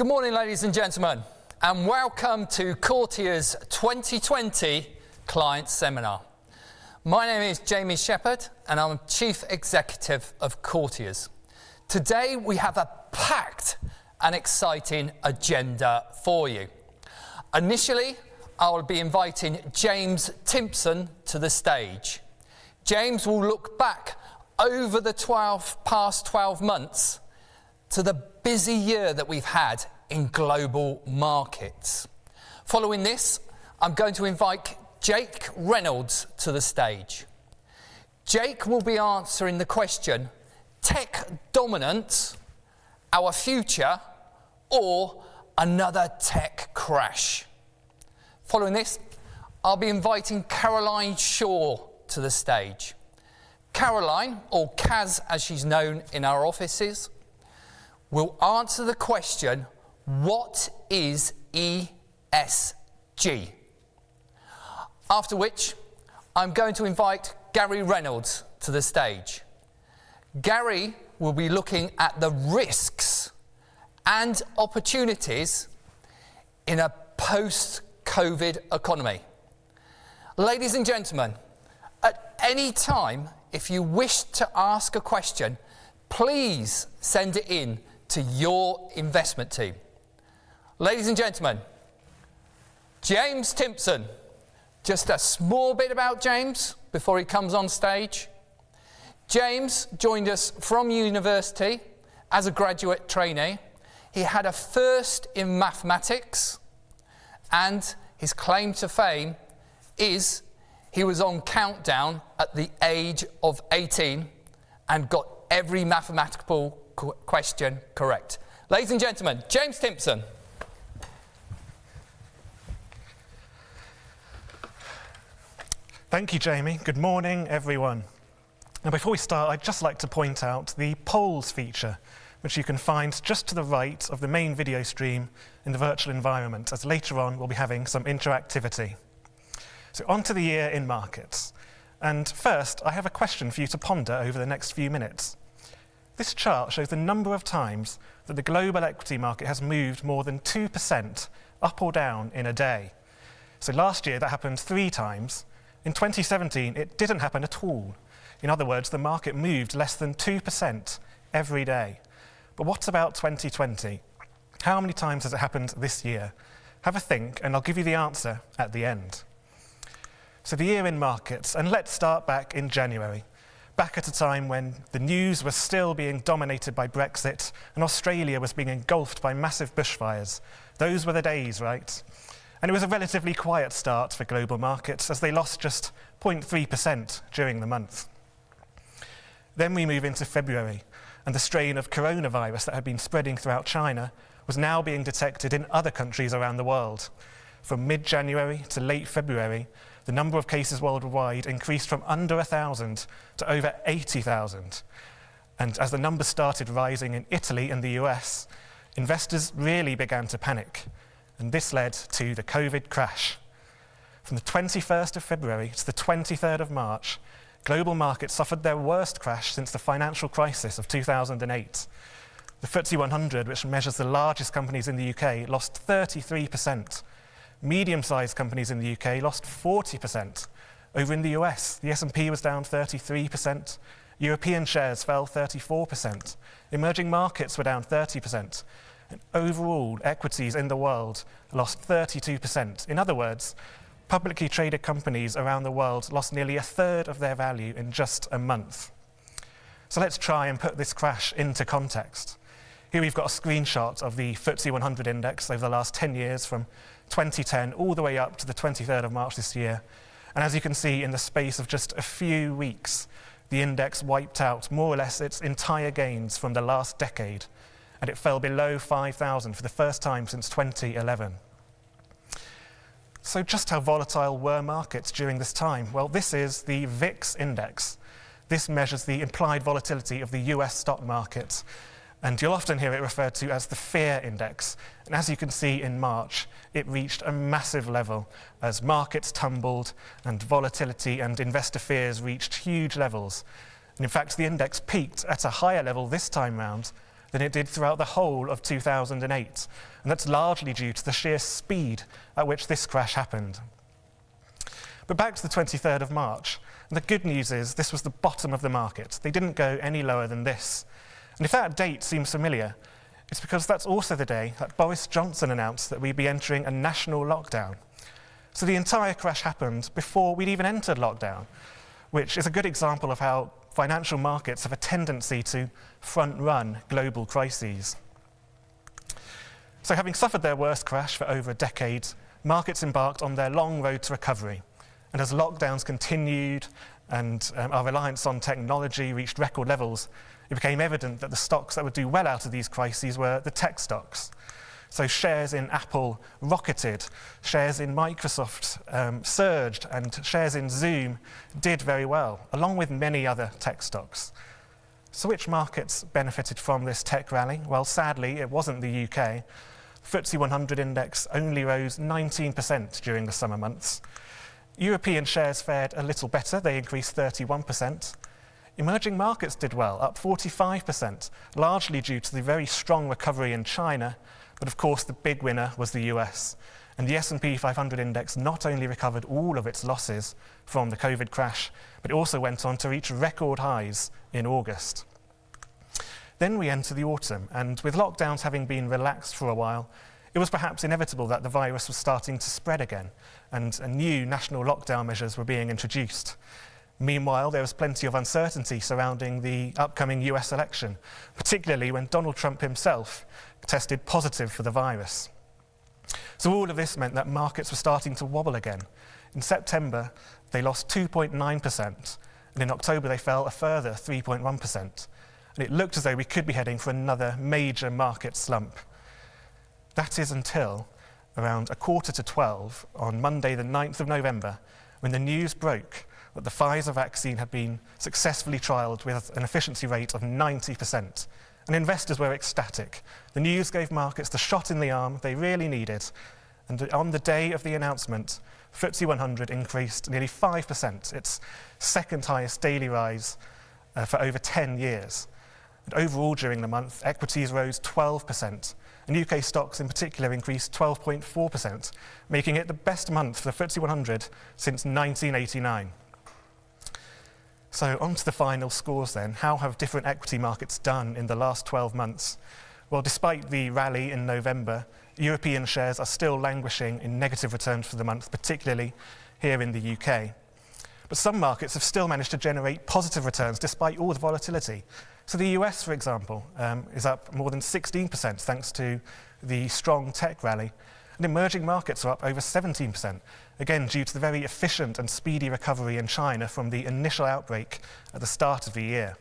Good morning, ladies and gentlemen, and welcome to Courtiers 2020 Client Seminar. My name is Jamie Shepherd, and I'm Chief Executive of Courtiers. Today, we have a packed and exciting agenda for you. Initially, I will be inviting James Timpson to the stage. James will look back over the past 12 months to the busy year that we've had in global markets. Following this, I'm going to invite Jake Reynolds to the stage. Jake will be answering the question, tech dominance, our future, or another tech crash. Following this, I'll be inviting Caroline Shaw to the stage. Caroline, or Kaz as she's known in our offices, will answer the question, what is ESG? After which, I'm going to invite Gary Reynolds to the stage. Gary will be looking at the risks and opportunities in a post-COVID economy. Ladies and gentlemen, at any time, if you wish to ask a question, please send it in to your investment team. Ladies and gentlemen, James Timpson. Just a small bit about James before he comes on stage. James joined us from university as a graduate trainee. He had a first in mathematics, and his claim to fame is he was on Countdown at the age of 18 and got every mathematical question correct. Ladies and gentlemen, James Timpson. Thank you, Jamie. Good morning, everyone. Now, before we start, I'd just like to point out the polls feature, which you can find just to the right of the main video stream in the virtual environment, as later on we'll be having some interactivity. So on to the year in markets. And first, I have a question for you to ponder over the next few minutes. This chart shows the number of times that the global equity market has moved more than 2% up or down in a day. So last year that happened 3 times. In 2017, it didn't happen at all. In other words, the market moved less than 2% every day. But what about 2020? How many times has it happened this year? Have a think, and I'll give you the answer at the end. So the year in markets, and let's start back in January. Back at a time when the news was still being dominated by Brexit and Australia was being engulfed by massive bushfires. Those were the days, right? And it was a relatively quiet start for global markets as they lost just 0.3% during the month. Then we move into February, and the strain of coronavirus that had been spreading throughout China was now being detected in other countries around the world. From mid-January to late February, the number of cases worldwide increased from under 1,000 to over 80,000. And as the numbers started rising in Italy and the US, investors really began to panic. And this led to the COVID crash. From the 21st of February to the 23rd of March, global markets suffered their worst crash since the financial crisis of 2008. The FTSE 100, which measures the largest companies in the UK, lost 33%. Medium-sized companies in the UK lost 40%. Over in the US, the S&P was down 33%. European shares fell 34%. Emerging markets were down 30%. And overall, equities in the world lost 32%. In other words, publicly traded companies around the world lost nearly 1/3 of their value in just a month. So let's try and put this crash into context. Here we've got a screenshot of the FTSE 100 index over the last 10 years from 2010 all the way up to the 23rd of March this year. And as you can see, in the space of just a few weeks, the index wiped out more or less its entire gains from the last decade, and it fell below 5,000 for the first time since 2011. So just how volatile were markets during this time? Well, this is the VIX index. This measures the implied volatility of the US stock market, and you'll often hear it referred to as the fear index. And as you can see in March, it reached a massive level as markets tumbled and volatility and investor fears reached huge levels. And in fact, the index peaked at a higher level this time round than it did throughout the whole of 2008. And that's largely due to the sheer speed at which this crash happened. But back to the 23rd of March. And the good news is this was the bottom of the market. They didn't go any lower than this. And if that date seems familiar, it's because that's also the day that Boris Johnson announced that we'd be entering a national lockdown. So the entire crash happened before we'd even entered lockdown, which is a good example of how financial markets have a tendency to front-run global crises. So having suffered their worst crash for over a decade, markets embarked on their long road to recovery. And as lockdowns continued and our reliance on technology reached record levels, it became evident that the stocks that would do well out of these crises were the tech stocks. So shares in Apple rocketed, shares in Microsoft surged, and shares in Zoom did very well, along with many other tech stocks. So which markets benefited from this tech rally? Well, sadly, it wasn't the UK. FTSE 100 index only rose 19% during the summer months. European shares fared a little better. They increased 31%. Emerging markets did well, up 45%, largely due to the very strong recovery in China. But of course, the big winner was the US. And the S&P 500 index not only recovered all of its losses from the COVID crash, but it also went on to reach record highs in August. Then we enter the autumn, and with lockdowns having been relaxed for a while, it was perhaps inevitable that the virus was starting to spread again, and new national lockdown measures were being introduced. Meanwhile, there was plenty of uncertainty surrounding the upcoming US election, particularly when Donald Trump himself tested positive for the virus. So all of this meant that markets were starting to wobble again. In September, they lost 2.9%, and in October they fell a further 3.1%. And it looked as though we could be heading for another major market slump. That is until around 11:45 on Monday the 9th of November, when the news broke that the Pfizer vaccine had been successfully trialled with an efficiency rate of 90%. And investors were ecstatic. The news gave markets the shot in the arm they really needed. And on the day of the announcement, FTSE 100 increased nearly 5%, its second highest daily rise for over 10 years. And overall during the month, equities rose 12%. And UK stocks in particular increased 12.4%, making it the best month for the FTSE 100 since 1989. So on to the final scores then. How have different equity markets done in the last 12 months? Well, despite the rally in November, European shares are still languishing in negative returns for the month, particularly here in the UK. But some markets have still managed to generate positive returns despite all the volatility. So the US, for example, is up more than 16% thanks to the strong tech rally. And emerging markets are up over 17%, again due to the very efficient and speedy recovery in China from the initial outbreak at the start of the year.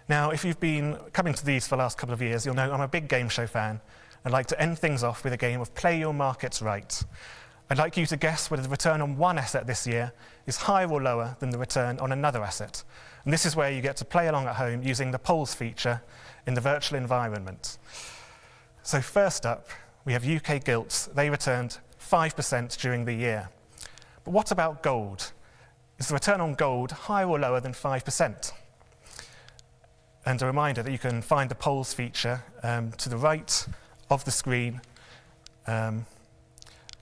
Now, if you've been coming to these for the last couple of years, you'll know I'm a big game show fan. I'd like to end things off with a game of Play Your Markets Right. I'd like you to guess whether the return on one asset this year is higher or lower than the return on another asset. And this is where you get to play along at home using the polls feature in the virtual environment. So first up, we have UK gilts. They returned 5% during the year. But what about gold? Is the return on gold higher or lower than 5%? And a reminder that you can find the polls feature to the right of the screen, and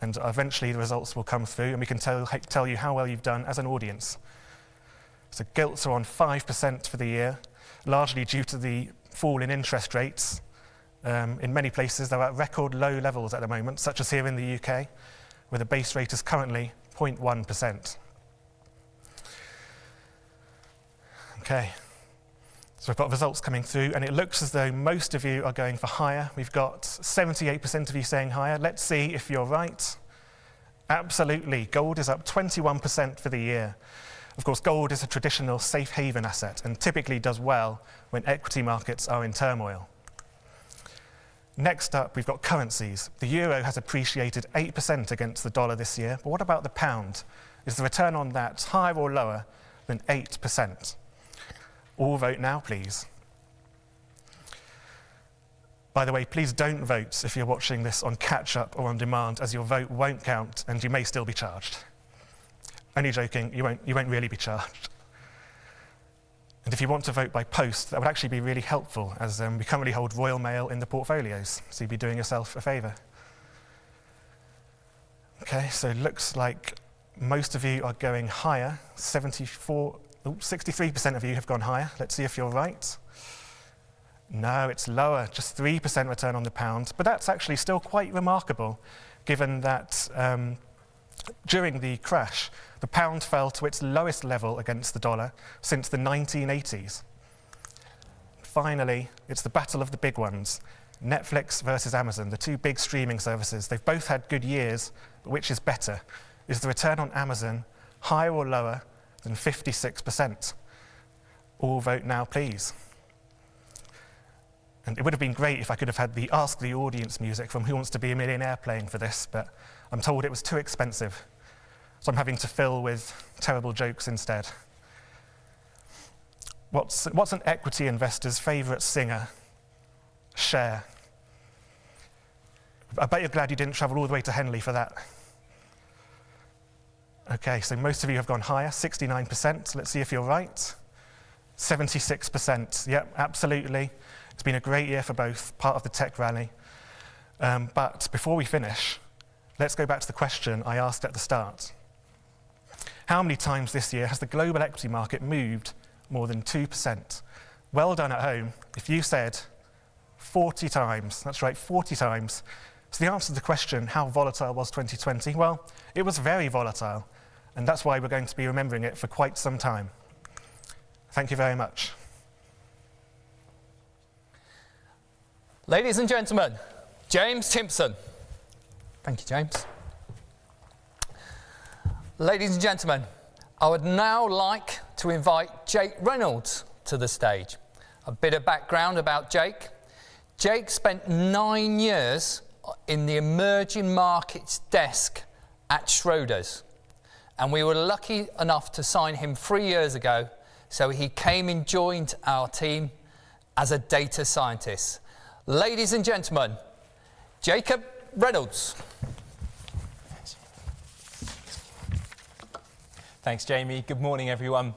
eventually the results will come through and we can tell you how well you've done as an audience. So gilts are on 5% for the year, largely due to the fall in interest rates. In many places, they're at record low levels at the moment, such as here in the UK, where the base rate is currently 0.1%. Okay, so we've got results coming through, and it looks as though most of you are going for higher. We've got 78% of you saying higher. Let's see if you're right. Absolutely, gold is up 21% for the year. Of course, gold is a traditional safe haven asset and typically does well when equity markets are in turmoil. Next up, we've got currencies. The euro has appreciated 8% against the dollar this year, but what about the pound? Is the return on that higher or lower than 8%? All vote now, please. By the way, please don't vote if you're watching this on catch-up or on demand, as your vote won't count and you may still be charged. Only joking, you won't really be charged. And if you want to vote by post, that would actually be really helpful, as we currently hold Royal Mail in the portfolios, so you'd be doing yourself a favour. Okay, so it looks like most of you are going higher. 63% of you have gone higher. Let's see if you're right. No, it's lower, just 3% return on the pound, but that's actually still quite remarkable, given that during the crash, the pound fell to its lowest level against the dollar since the 1980s. Finally, it's the battle of the big ones. Netflix versus Amazon, the two big streaming services. They've both had good years, but which is better? Is the return on Amazon higher or lower than 56%? All vote now, please. And it would have been great if I could have had the Ask the Audience music from Who Wants to Be a Millionaire playing for this, but I'm told it was too expensive. So I'm having to fill with terrible jokes instead. What's an equity investor's favourite singer? Cher. I bet you're glad you didn't travel all the way to Henley for that. Okay, so most of you have gone higher, 69%. Let's see if you're right. 76%. Yep, absolutely. It's been a great year for both, part of the tech rally. But before we finish, let's go back to the question I asked at the start. How many times this year has the global equity market moved more than 2%? Well done at home if you said 40 times. That's right, 40 times. So the answer to the question, how volatile was 2020? Well, it was very volatile, and that's why we're going to be remembering it for quite some time. Thank you very much. Ladies and gentlemen, James Timpson. Thank you, James. Ladies and gentlemen, I would now like to invite Jake Reynolds to the stage. A bit of background about Jake. Jake spent 9 years in the emerging markets desk at Schroders, and we were lucky enough to sign him 3 years ago, so he came and joined our team as a data scientist. Ladies and gentlemen, Jacob Reynolds. Thanks, Jamie. Good morning, everyone.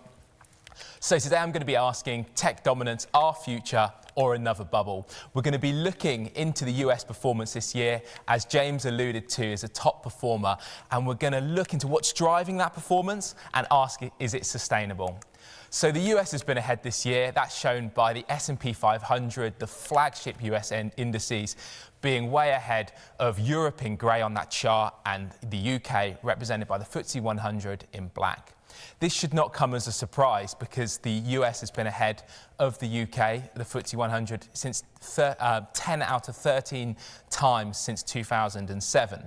So today I'm going to be asking tech dominance, our future, or another bubble. We're going to be looking into the US performance this year, as James alluded to, as a top performer, and we're going to look into what's driving that performance and ask, is it sustainable? So the US has been ahead this year. That's shown by the S&P 500, the flagship US indices, being way ahead of Europe in grey on that chart and the UK represented by the FTSE 100 in black. This should not come as a surprise because the US has been ahead of the UK, the FTSE 100, since 10 out of 13 times since 2007.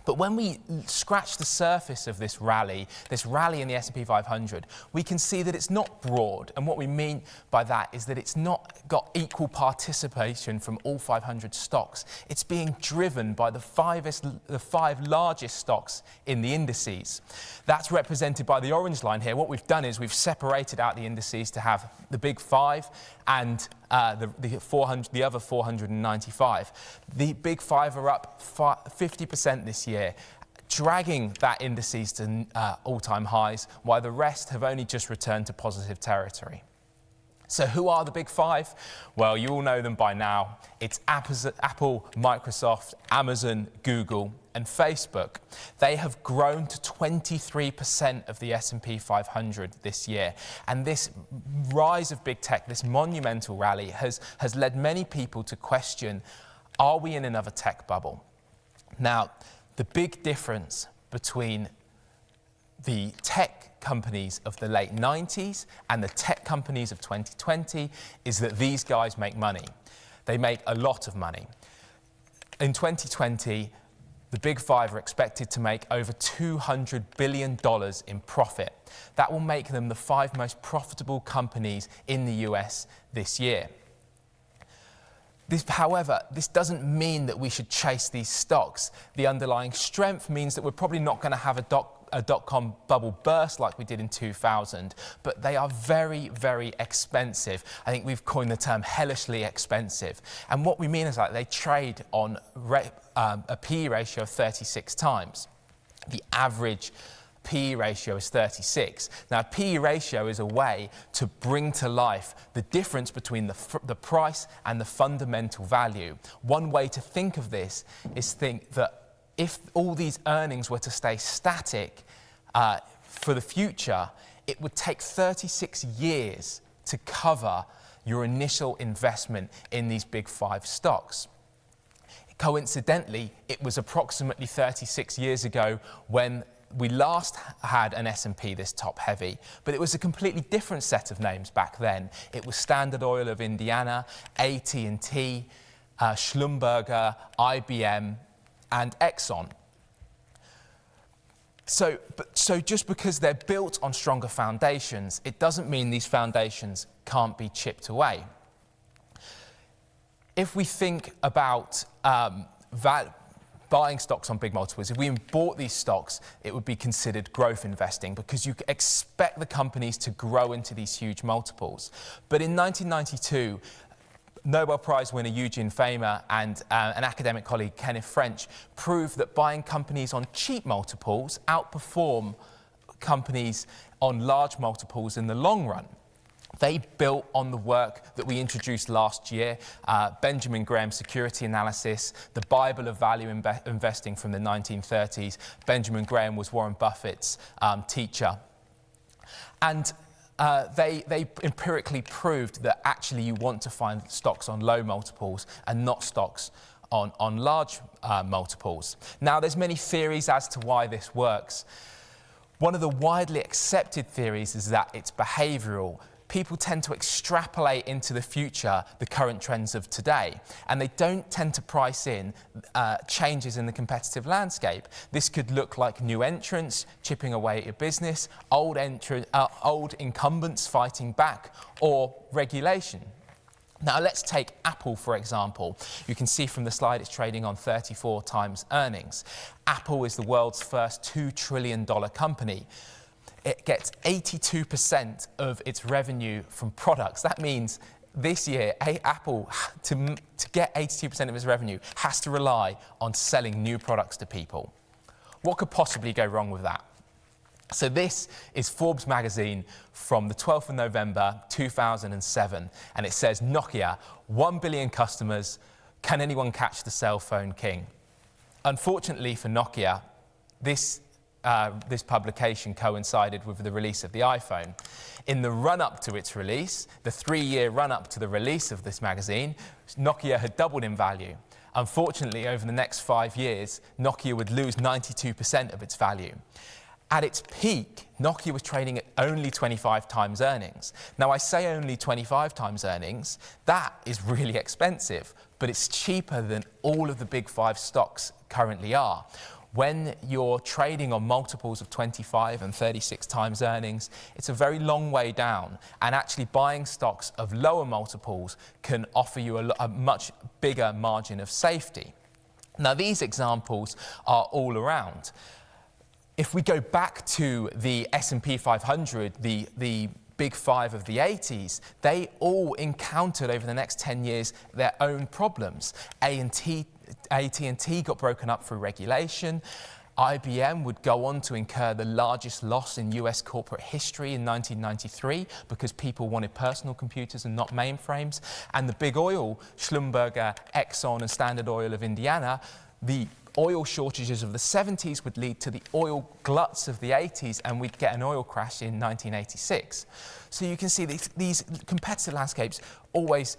But when we scratch the surface of this rally in the S&P 500, we can see that it's not broad. And what we mean by that is that it's not got equal participation from all 500 stocks. It's being driven by the five largest stocks in the indices. That's represented by the orange line here. What we've done is we've separated out the indices to have the big five and the other 495. The big five are up 50% this year, dragging that indices to all-time highs, while the rest have only just returned to positive territory. So who are the big five? Well, you all know them by now. It's Apple, Microsoft, Amazon, Google, and Facebook. They have grown to 23% of the S&P 500 this year. And this rise of big tech, this monumental rally, has led many people to question, are we in another tech bubble? Now, the big difference between the tech companies of the late 90s and the tech companies of 2020 is that these guys make money. They make a lot of money. In 2020, the big five are expected to make over $200 billion in profit. That will make them the 5 most profitable companies in the US this year. However, this doesn't mean that we should chase these stocks. The underlying strength means that we're probably not going to have a dot-com bubble burst like we did in 2000, but they are very, very expensive. I think we've coined the term hellishly expensive. And what we mean is that they trade on a PE ratio of 36 times. The average PE ratio is 36. Now, PE ratio is a way to bring to life the difference between the price and the fundamental value. One way to think of this is think that if all these earnings were to stay static for the future, it would take 36 years to cover your initial investment in these big 5 stocks. Coincidentally, it was approximately 36 years ago when we last had an S&P this top heavy, but it was a completely different set of names back then. It was Standard Oil of Indiana, AT&T, Schlumberger, IBM, and Exxon. So just because they're built on stronger foundations, it doesn't mean these foundations can't be chipped away. If we think about buying stocks on big multiples, if we bought these stocks, it would be considered growth investing because you expect the companies to grow into these huge multiples. But in 1992, Nobel Prize winner Eugene Fama and an academic colleague, Kenneth French, proved that buying companies on cheap multiples outperform companies on large multiples in the long run. They built on the work that we introduced last year, Benjamin Graham's security analysis, the Bible of value investing from the 1930s. Benjamin Graham was Warren Buffett's teacher. And they empirically proved that actually you want to find stocks on low multiples and not stocks on large multiples. Now, there's many theories as to why this works. One of the widely accepted theories is that it's behavioral. People tend to extrapolate into the future the current trends of today, and they don't tend to price in changes in the competitive landscape. This could look like new entrants chipping away at your business, old incumbents fighting back, or regulation. Now, let's take Apple, for example. You can see from the slide it's trading on 34 times earnings. Apple is the world's first $2 trillion company. It gets 82% of its revenue from products. That means this year, Apple, to get 82% of its revenue, has to rely on selling new products to people. What could possibly go wrong with that? So this is Forbes magazine from the 12th of November, 2007, and it says, Nokia, 1 billion customers, can anyone catch the cell phone king? Unfortunately for Nokia, this publication coincided with the release of the iPhone. In the run-up to its release, the 3-year run-up to the release of this magazine, Nokia had doubled in value. Unfortunately, over the next 5 years, Nokia would lose 92% of its value. At its peak, Nokia was trading at only 25 times earnings. Now, I say only 25 times earnings. That is really expensive, but it's cheaper than all of the big 5 stocks currently are. When you're trading on multiples of 25 and 36 times earnings, it's a very long way down. And actually buying stocks of lower multiples can offer you a much bigger margin of safety. Now, these examples are all around. If we go back to the S&P 500, the big 5 of the 80s, they all encountered over the next 10 years their own problems. AT&T got broken up through regulation. IBM would go on to incur the largest loss in US corporate history in 1993 because people wanted personal computers and not mainframes. And the big oil, Schlumberger, Exxon, and Standard Oil of Indiana, the oil shortages of the 70s would lead to the oil gluts of the 80s, and we'd get an oil crash in 1986. So you can see these competitive landscapes always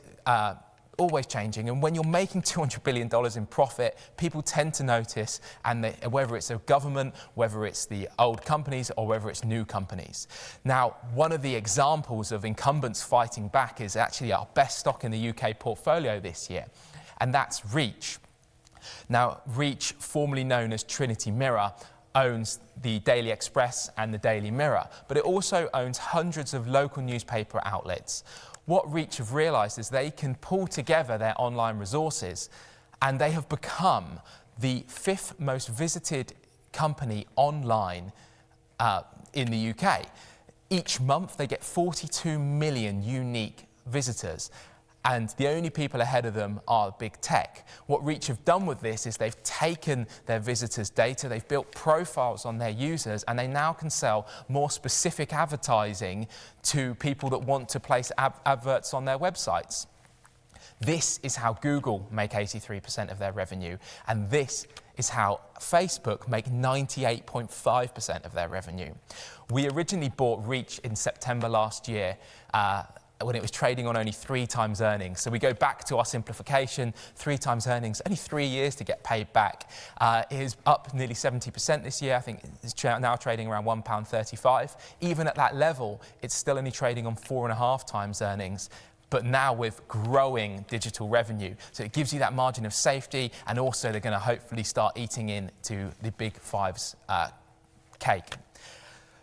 changing, and when you're making $200 billion in profit, people tend to notice, and whether it's a government, whether it's the old companies, or whether it's new companies. Now, one of the examples of incumbents fighting back is actually our best stock in the UK portfolio this year, and that's Reach. Now, Reach, formerly known as Trinity Mirror, owns the Daily Express and the Daily Mirror, but it also owns hundreds of local newspaper outlets. What Reach have realised is they can pull together their online resources, and they have become the 5th most visited company online in the UK. Each month, they get 42 million unique visitors. and the only people ahead of them are big tech. What Reach have done with this is they've taken their visitors' data, they've built profiles on their users, and they now can sell more specific advertising to people that want to place adverts on their websites. This is how Google make 83% of their revenue, and this is how Facebook make 98.5% of their revenue. We originally bought Reach in September last year, when it was trading on only 3 times earnings. So we go back to our simplification, 3 times earnings, only 3 years to get paid back. It is up nearly 70% this year. I think it's now trading around £1.35. Even at that level, it's still only trading on 4.5 times earnings, but now with growing digital revenue. So it gives you that margin of safety, and also they're going to hopefully start eating into the big five's cake.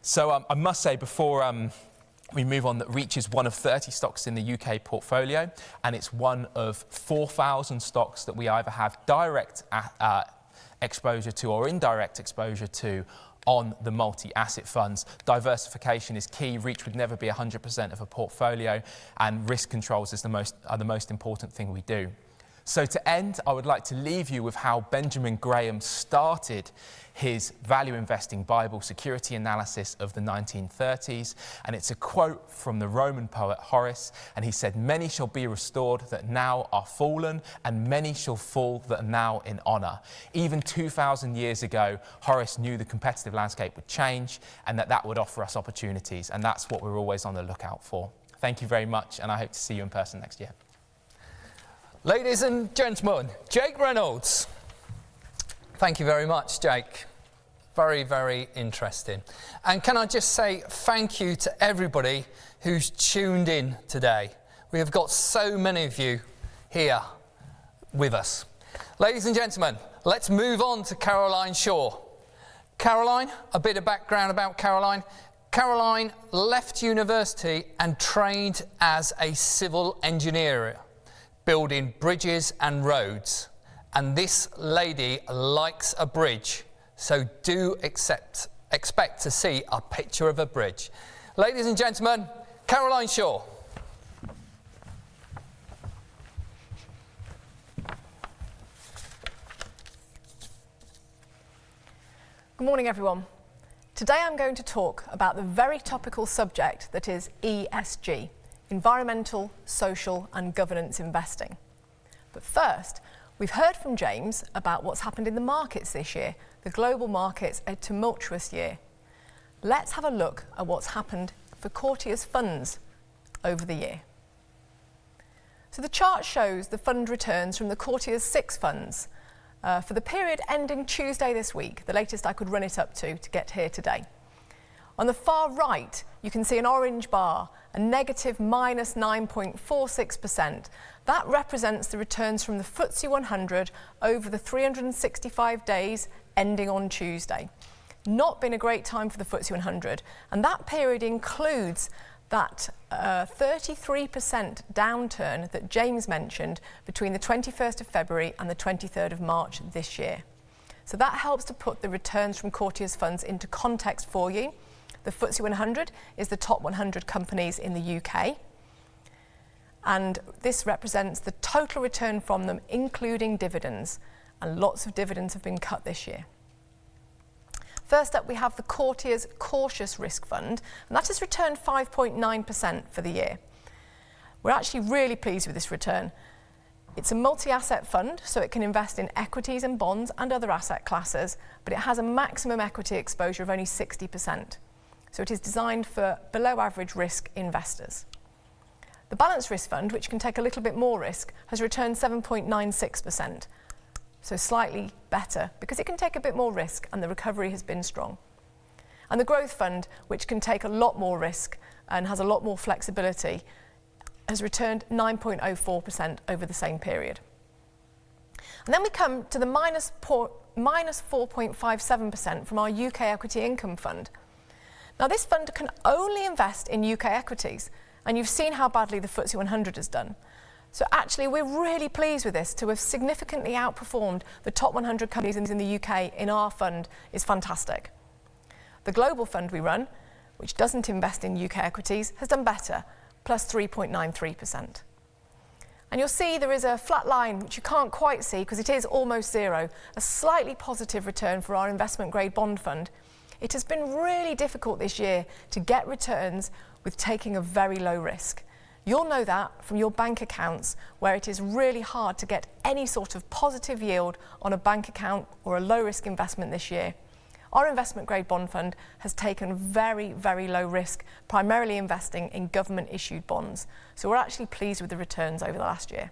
So I must say before we move on that Reach is one of 30 stocks in the UK portfolio, and it's one of 4,000 stocks that we either have direct exposure to or indirect exposure to on the multi-asset funds. Diversification is key. Reach would never be 100% of a portfolio, and risk controls are the most important thing we do. So to end, I would like to leave you with how Benjamin Graham started his value investing Bible security analysis of the 1930s. And it's a quote from the Roman poet Horace. And he said, "Many shall be restored that now are fallen, and many shall fall that are now in honour." Even 2,000 years ago, Horace knew the competitive landscape would change and that would offer us opportunities. And that's what we're always on the lookout for. Thank you very much, and I hope to see you in person next year. Ladies and gentlemen, Jake Reynolds. Thank you very much, Jake. Very, very interesting. And can I just say thank you to everybody who's tuned in today. We have got so many of you here with us. Ladies and gentlemen, let's move on to Caroline Shaw. Caroline, a bit of background about Caroline. Caroline left university and trained as a civil engineer, building bridges and roads. And this lady likes a bridge, so do expect to see a picture of a bridge. Ladies and gentlemen, Caroline Shaw. Good morning, everyone. Today I'm going to talk about the very topical subject that is ESG. Environmental, social and governance investing. But first, we've heard from James about what's happened in the markets this year. The global markets, a tumultuous year. Let's have a look at what's happened for Courtiers funds over the year. So the chart shows the fund returns from the Courtiers 6 funds for the period ending Tuesday this week, the latest I could run it up to get here today. On the far right, you can see an orange bar, a negative minus 9.46%. That represents the returns from the FTSE 100 over the 365 days ending on Tuesday. Not been a great time for the FTSE 100, and that period includes that 33% downturn that James mentioned between the 21st of February and the 23rd of March this year. So that helps to put the returns from Courtiers funds into context for you. The FTSE 100 is the top 100 companies in the UK, and this represents the total return from them, including dividends, and lots of dividends have been cut this year. First up, we have the Courtiers Cautious Risk Fund, and that has returned 5.9% for the year. We're actually really pleased with this return. It's a multi-asset fund, so it can invest in equities and bonds and other asset classes, but it has a maximum equity exposure of only 60%. So it is designed for below average risk investors. The Balanced Risk Fund, which can take a little bit more risk, has returned 7.96%. So slightly better because it can take a bit more risk and the recovery has been strong. And the Growth Fund, which can take a lot more risk and has a lot more flexibility, has returned 9.04% over the same period. And then we come to the minus 4.57% from our UK Equity Income Fund. Now this fund can only invest in UK equities, and you've seen how badly the FTSE 100 has done. So actually we're really pleased with this. To have significantly outperformed the top 100 companies in the UK in our fund is fantastic. The global fund we run, which doesn't invest in UK equities, has done better, plus 3.93%. And you'll see there is a flat line, which you can't quite see because it is almost zero, a slightly positive return for our investment grade bond fund. It has been really difficult this year to get returns with taking a very low risk. You'll know that from your bank accounts, where it is really hard to get any sort of positive yield on a bank account or a low risk investment this year. Our investment grade bond fund has taken very, very low risk, primarily investing in government issued bonds. So we're actually pleased with the returns over the last year.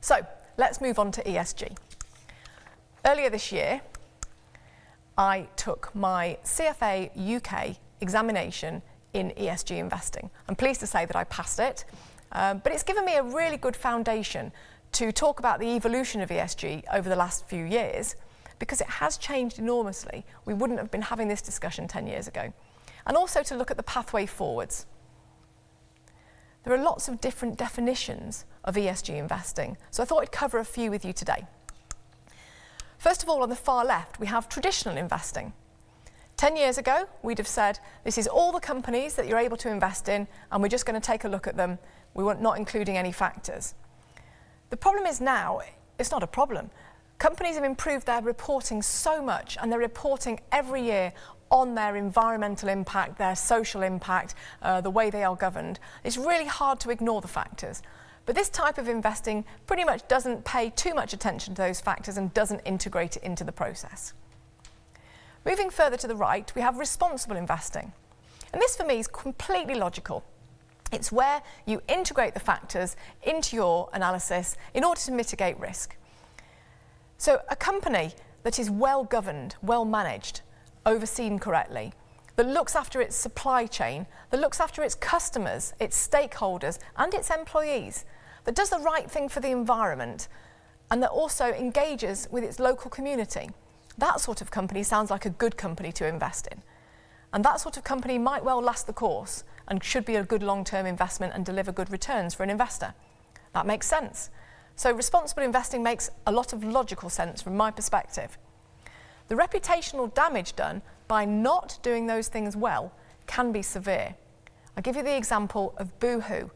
So let's move on to ESG. Earlier this year, I took my CFA UK examination in ESG investing. I'm pleased to say that I passed it, but it's given me a really good foundation to talk about the evolution of ESG over the last few years, because it has changed enormously. We wouldn't have been having this discussion 10 years ago. And also to look at the pathway forwards. There are lots of different definitions of ESG investing, so I thought I'd cover a few with you today. First of all, on the far left, we have traditional investing. 10 years ago, we'd have said, this is all the companies that you're able to invest in, and we're just going to take a look at them. We weren't not including any factors. The problem is now, it's not a problem. Companies have improved their reporting so much, and they're reporting every year on their environmental impact, their social impact, the way they are governed. It's really hard to ignore the factors. But this type of investing pretty much doesn't pay too much attention to those factors and doesn't integrate it into the process. Moving further to the right, we have responsible investing. And this for me is completely logical. It's where you integrate the factors into your analysis in order to mitigate risk. So a company that is well governed, well managed, overseen correctly, that looks after its supply chain, that looks after its customers, its stakeholders and its employees, that does the right thing for the environment and that also engages with its local community. That sort of company sounds like a good company to invest in. And that sort of company might well last the course and should be a good long-term investment and deliver good returns for an investor. That makes sense. So responsible investing makes a lot of logical sense from my perspective. The reputational damage done by not doing those things well can be severe. I'll give you the example of Boohoo.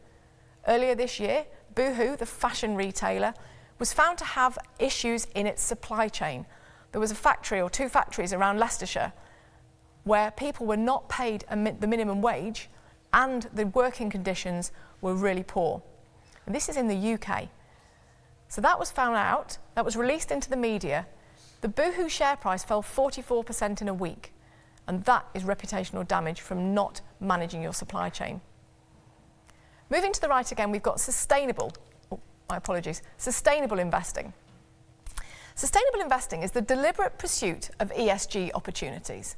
Earlier this year, Boohoo, the fashion retailer, was found to have issues in its supply chain. There was a factory or two factories around Leicestershire where people were not paid the minimum wage and the working conditions were really poor. And this is in the UK. So that was found out, that was released into the media. The Boohoo share price fell 44% in a week. And that is reputational damage from not managing your supply chain. Moving to the right again, we've got sustainable investing. Sustainable investing is the deliberate pursuit of ESG opportunities.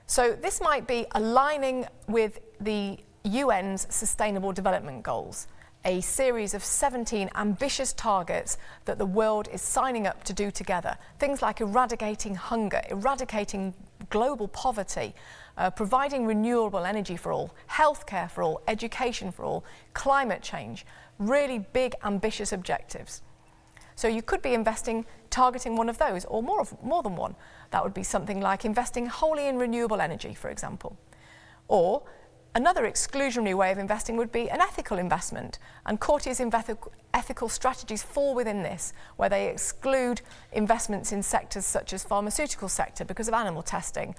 So this might be aligning with the UN's Sustainable Development Goals, a series of 17 ambitious targets that the world is signing up to do together. Things like eradicating hunger, eradicating global poverty, providing renewable energy for all, healthcare for all, education for all, climate change, really big ambitious objectives. So you could be investing targeting one of those or more than one. That would be something like investing wholly in renewable energy, for example. Or another exclusionary way of investing would be an ethical investment, and Courtiers ethical strategies fall within this, where they exclude investments in sectors such as pharmaceutical sector because of animal testing,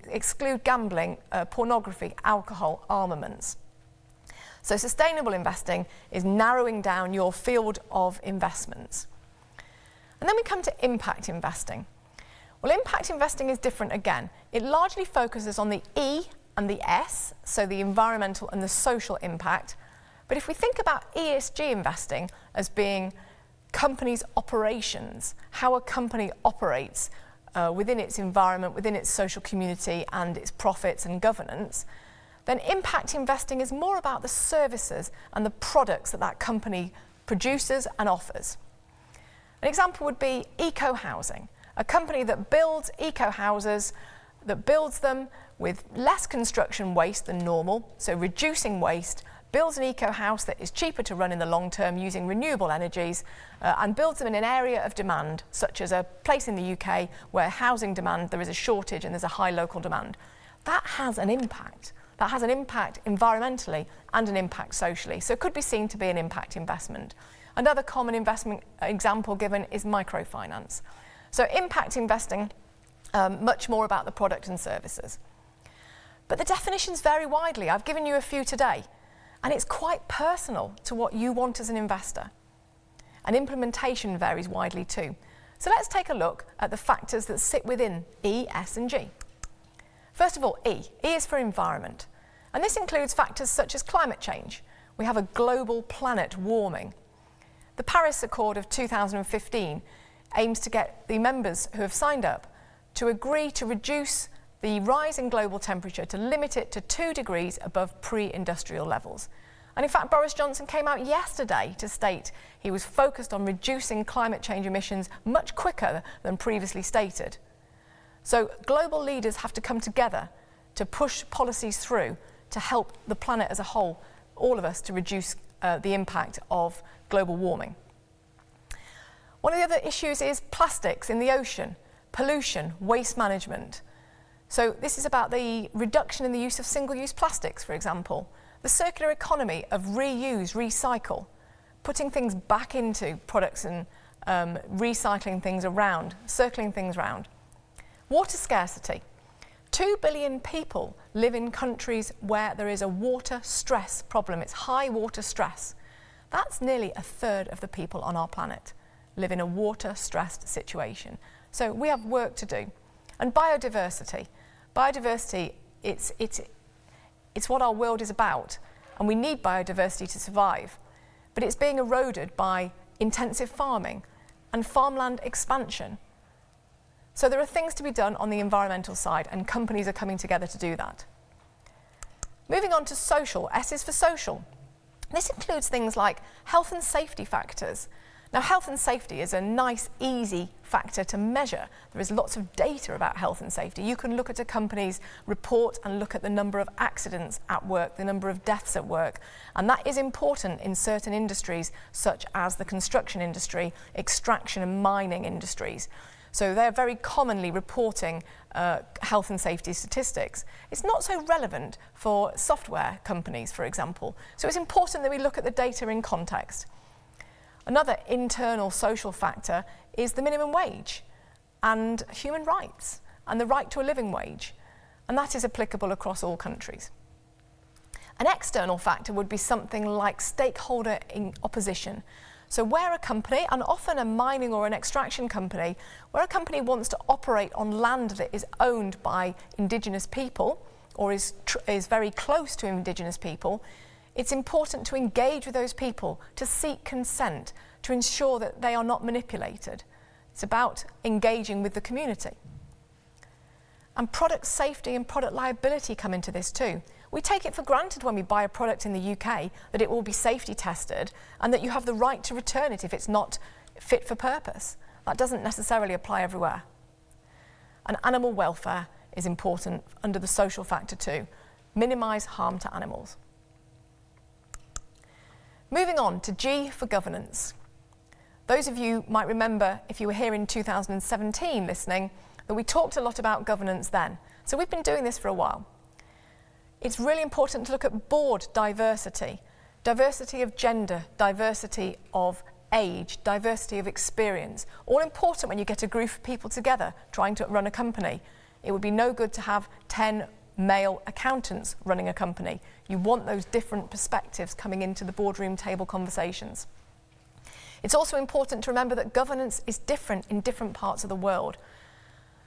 exclude gambling, pornography, alcohol, armaments. So sustainable investing is narrowing down your field of investments. And then we come to impact investing. Well, impact investing is different again. It largely focuses on the E and the S, so the environmental and the social impact. But if we think about ESG investing as being companies' operations, how a company operates within its environment, within its social community and its profits and governance, then impact investing is more about the services and the products that that company produces and offers. An example would be eco-housing, a company that builds eco-houses, that builds them with less construction waste than normal, so reducing waste, builds an eco-house that is cheaper to run in the long term using renewable energies, and builds them in an area of demand, such as a place in the UK where housing demand, there is a shortage and there's a high local demand. That has an impact. that has an impact environmentally and an impact socially. So it could be seen to be an impact investment. Another common investment example given is microfinance. So impact investing, much more about the product and services. But the definitions vary widely. I've given you a few today, and it's quite personal to what you want as an investor. And implementation varies widely too. So let's take a look at the factors that sit within E, S and G. First of all, E. E is for environment. And this includes factors such as climate change. We have a global planet warming. The Paris Accord of 2015 aims to get the members who have signed up to agree to reduce the rise in global temperature, to limit it to 2 degrees above pre-industrial levels. And in fact, Boris Johnson came out yesterday to state he was focused on reducing climate change emissions much quicker than previously stated. So global leaders have to come together to push policies through to help the planet as a whole, all of us, to reduce the impact of global warming. One of the other issues is plastics in the ocean, pollution, waste management. So this is about the reduction in the use of single-use plastics, for example, the circular economy of reuse, recycle, putting things back into products and recycling things around, circling things around. Water scarcity. 2 billion people live in countries where there is a water stress problem. It's high water stress. That's nearly a third of the people on our planet live in a water-stressed situation. So we have work to do. And biodiversity. Biodiversity, it's what our world is about, and we need biodiversity to survive. But it's being eroded by intensive farming and farmland expansion. So there are things to be done on the environmental side, and companies are coming together to do that. Moving on to social, S is for social. This includes things like health and safety factors. Now, health and safety is a nice, easy factor to measure. There is lots of data about health and safety. You can look at a company's report and look at the number of accidents at work, the number of deaths at work. And that is important in certain industries, such as the construction industry, extraction and mining industries. So they're very commonly reporting health and safety statistics. It's not so relevant for software companies, for example. So it's important that we look at the data in context. Another internal social factor is the minimum wage and human rights and the right to a living wage. And that is applicable across all countries. An external factor would be something like stakeholder in opposition. So where a company, and often a mining or an extraction company, where a company wants to operate on land that is owned by indigenous people or is very close to indigenous people, it's important to engage with those people, to seek consent, to ensure that they are not manipulated. It's about engaging with the community. And product safety and product liability come into this too. We take it for granted when we buy a product in the UK that it will be safety tested and that you have the right to return it if it's not fit for purpose. That doesn't necessarily apply everywhere. And animal welfare is important under the social factor too. Minimise harm to animals. Moving on to G for governance. Those of you might remember, if you were here in 2017 listening, that we talked a lot about governance then. So we've been doing this for a while. It's really important to look at board diversity, diversity of gender, diversity of age, diversity of experience. All important when you get a group of people together trying to run a company. It would be no good to have 10 male accountants running a company. You want those different perspectives coming into the boardroom table conversations. It's also important to remember that governance is different in different parts of the world.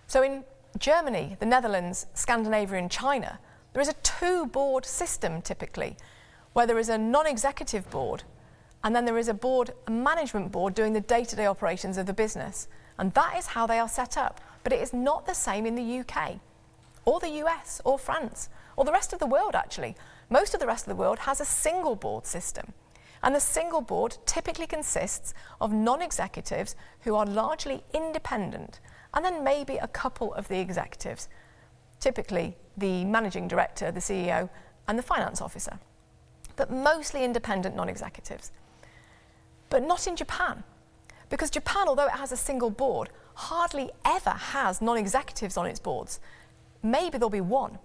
So in Germany, the Netherlands, Scandinavia and China, there is a 2-board system typically, where there is a non-executive board and then there is a management board doing the day-to-day operations of the business. And that is how they are set up. But it is not the same in the UK or the US or France or the rest of the world actually. Most of the rest of the world has a single board system. And the single board typically consists of non-executives who are largely independent, and then maybe a couple of the executives, typically the managing director, the CEO, and the finance officer, but mostly independent non-executives. But not in Japan, because Japan, although it has a single board, hardly ever has non-executives on its boards. Maybe there'll be one.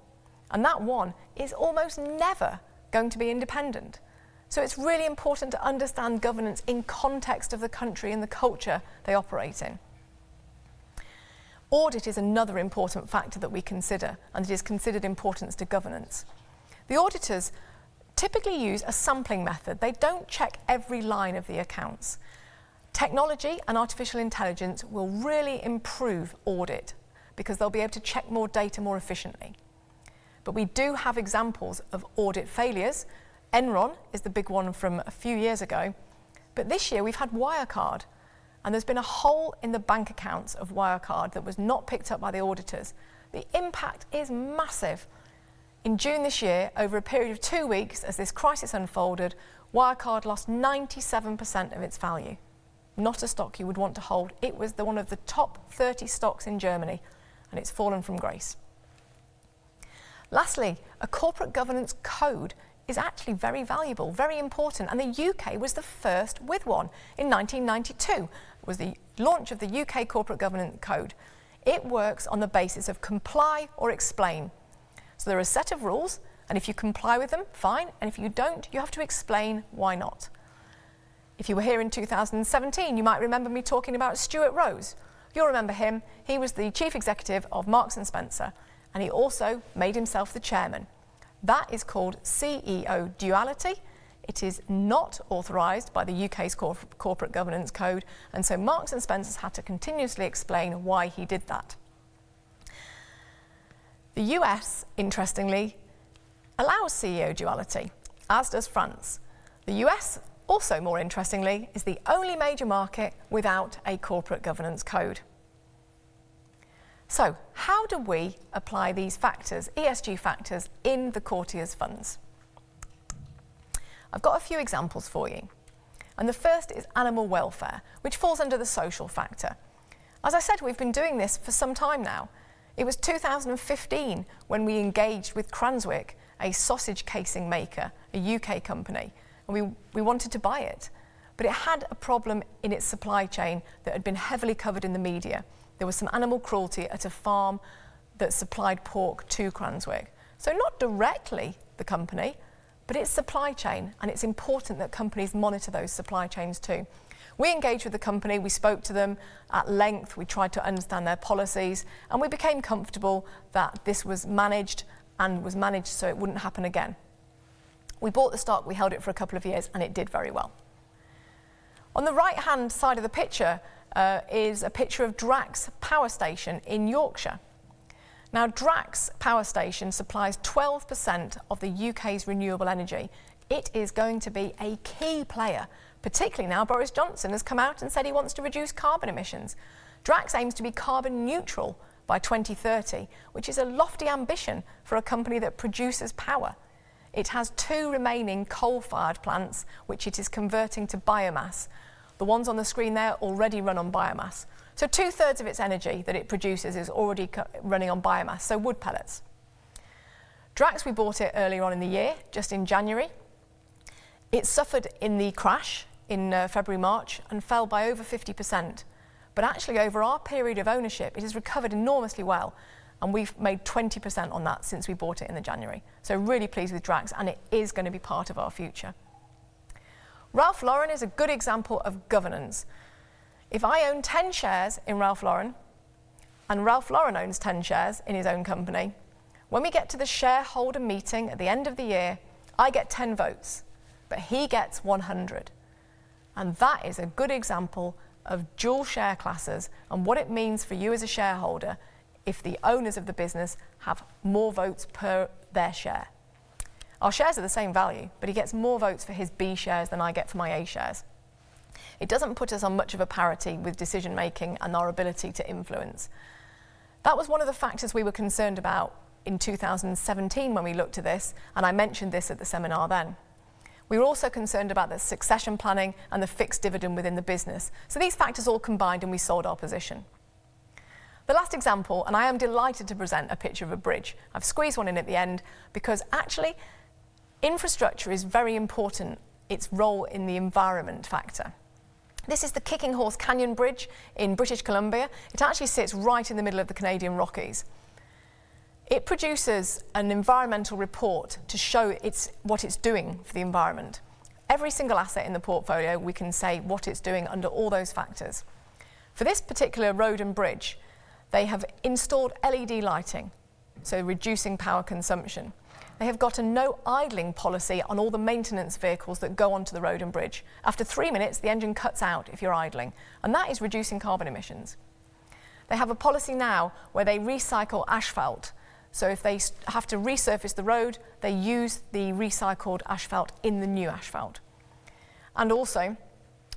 And that one is almost never going to be independent. So it's really important to understand governance in context of the country and the culture they operate in. Audit is another important factor that we consider, and it is considered importance to governance. The auditors typically use a sampling method. They don't check every line of the accounts. Technology and artificial intelligence will really improve audit because they'll be able to check more data more efficiently. But we do have examples of audit failures. Enron is the big one from a few years ago. But this year we've had Wirecard, and there's been a hole in the bank accounts of Wirecard that was not picked up by the auditors. The impact is massive. In June this year, over a period of 2 weeks, as this crisis unfolded, Wirecard lost 97% of its value. Not a stock you would want to hold. It was one of the top 30 stocks in Germany, and it's fallen from grace. Lastly, a corporate governance code is actually very valuable, very important, and the UK was the first with one in 1992. It was the launch of the UK Corporate Governance Code. It works on the basis of comply or explain. So there are a set of rules, and if you comply with them, fine, and if you don't, you have to explain why not. If you were here in 2017, you might remember me talking about Stuart Rose. You'll remember him. He was the chief executive of Marks & Spencer, and he also made himself the chairman. That is called CEO duality. It is not authorised by the UK's Corporate Governance Code, and so Marks & Spencer's had to continuously explain why he did that. The US, interestingly, allows CEO duality, as does France. The US, also more interestingly, is the only major market without a corporate governance code. So, how do we apply these factors, ESG factors, in the Courtiers funds? I've got a few examples for you. And the first is animal welfare, which falls under the social factor. As I said, we've been doing this for some time now. It was 2015 when we engaged with Cranswick, a sausage casing maker, a UK company, and we wanted to buy it. But it had a problem in its supply chain that had been heavily covered in the media. There was some animal cruelty at a farm that supplied pork to Cranswick. So not directly the company, but its supply chain, and it's important that companies monitor those supply chains too. We engaged with the company, we spoke to them at length, we tried to understand their policies, and we became comfortable that this was managed so it wouldn't happen again. We bought the stock, we held it for a couple of years, and it did very well. On the right-hand side of the picture is a picture of Drax Power Station in Yorkshire. Now, Drax Power Station supplies 12% of the UK's renewable energy. It is going to be a key player, particularly now Boris Johnson has come out and said he wants to reduce carbon emissions. Drax aims to be carbon neutral by 2030, which is a lofty ambition for a company that produces power. It has 2 remaining coal-fired plants, which it is converting to biomass. The ones on the screen there already run on biomass. So 2/3 of its energy that it produces is already running on biomass, so wood pellets. Drax, we bought it earlier on in the year, just in January. It suffered in the crash in February, March, and fell by over 50%. But actually, over our period of ownership, it has recovered enormously well, and we've made 20% on that since we bought it in the January. So really pleased with Drax, and it is going to be part of our future. Ralph Lauren is a good example of governance. If I own 10 shares in Ralph Lauren, and Ralph Lauren owns 10 shares in his own company, when we get to the shareholder meeting at the end of the year, I get 10 votes, but he gets 100. And that is a good example of dual share classes and what it means for you as a shareholder if the owners of the business have more votes per their share. Our shares are the same value, but he gets more votes for his B shares than I get for my A shares. It doesn't put us on much of a parity with decision making and our ability to influence. That was one of the factors we were concerned about in 2017 when we looked at this, and I mentioned this at the seminar then. We were also concerned about the succession planning and the fixed dividend within the business. So these factors all combined and we sold our position. The last example, and I am delighted to present a picture of a bridge. I've squeezed one in at the end because actually infrastructure is very important, its role in the environment factor. This is the Kicking Horse Canyon Bridge in British Columbia. It actually sits right in the middle of the Canadian Rockies. It produces an environmental report to show what it's doing for the environment. Every single asset in the portfolio, we can say what it's doing under all those factors. For this particular road and bridge, they have installed LED lighting, so reducing power consumption. They have got a no idling policy on all the maintenance vehicles that go onto the road and bridge. After 3 minutes, the engine cuts out if you're idling, and that is reducing carbon emissions. They have a policy now where they recycle asphalt. So if they have to resurface the road, they use the recycled asphalt in the new asphalt. And also,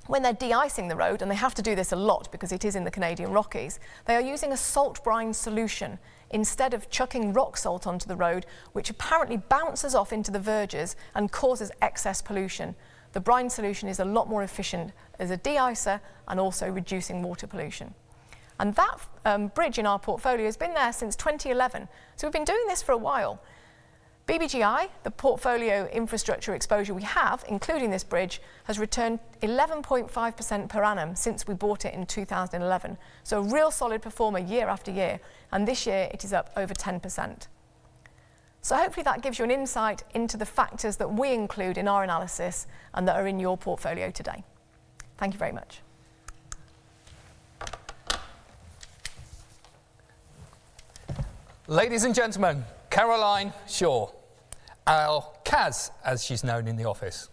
when they're de-icing the road, and they have to do this a lot because it is in the Canadian Rockies, they are using a salt brine solution instead of chucking rock salt onto the road, which apparently bounces off into the verges and causes excess pollution. The brine solution is a lot more efficient as a de-icer and also reducing water pollution. And that bridge in our portfolio has been there since 2011. So we've been doing this for a while. BBGI, the portfolio infrastructure exposure we have, including this bridge, has returned 11.5% per annum since we bought it in 2011. So a real solid performer year after year. And this year it is up over 10%. So hopefully that gives you an insight into the factors that we include in our analysis and that are in your portfolio today. Thank you very much. Ladies and gentlemen, Caroline Shaw, our Kaz, as she's known in the office.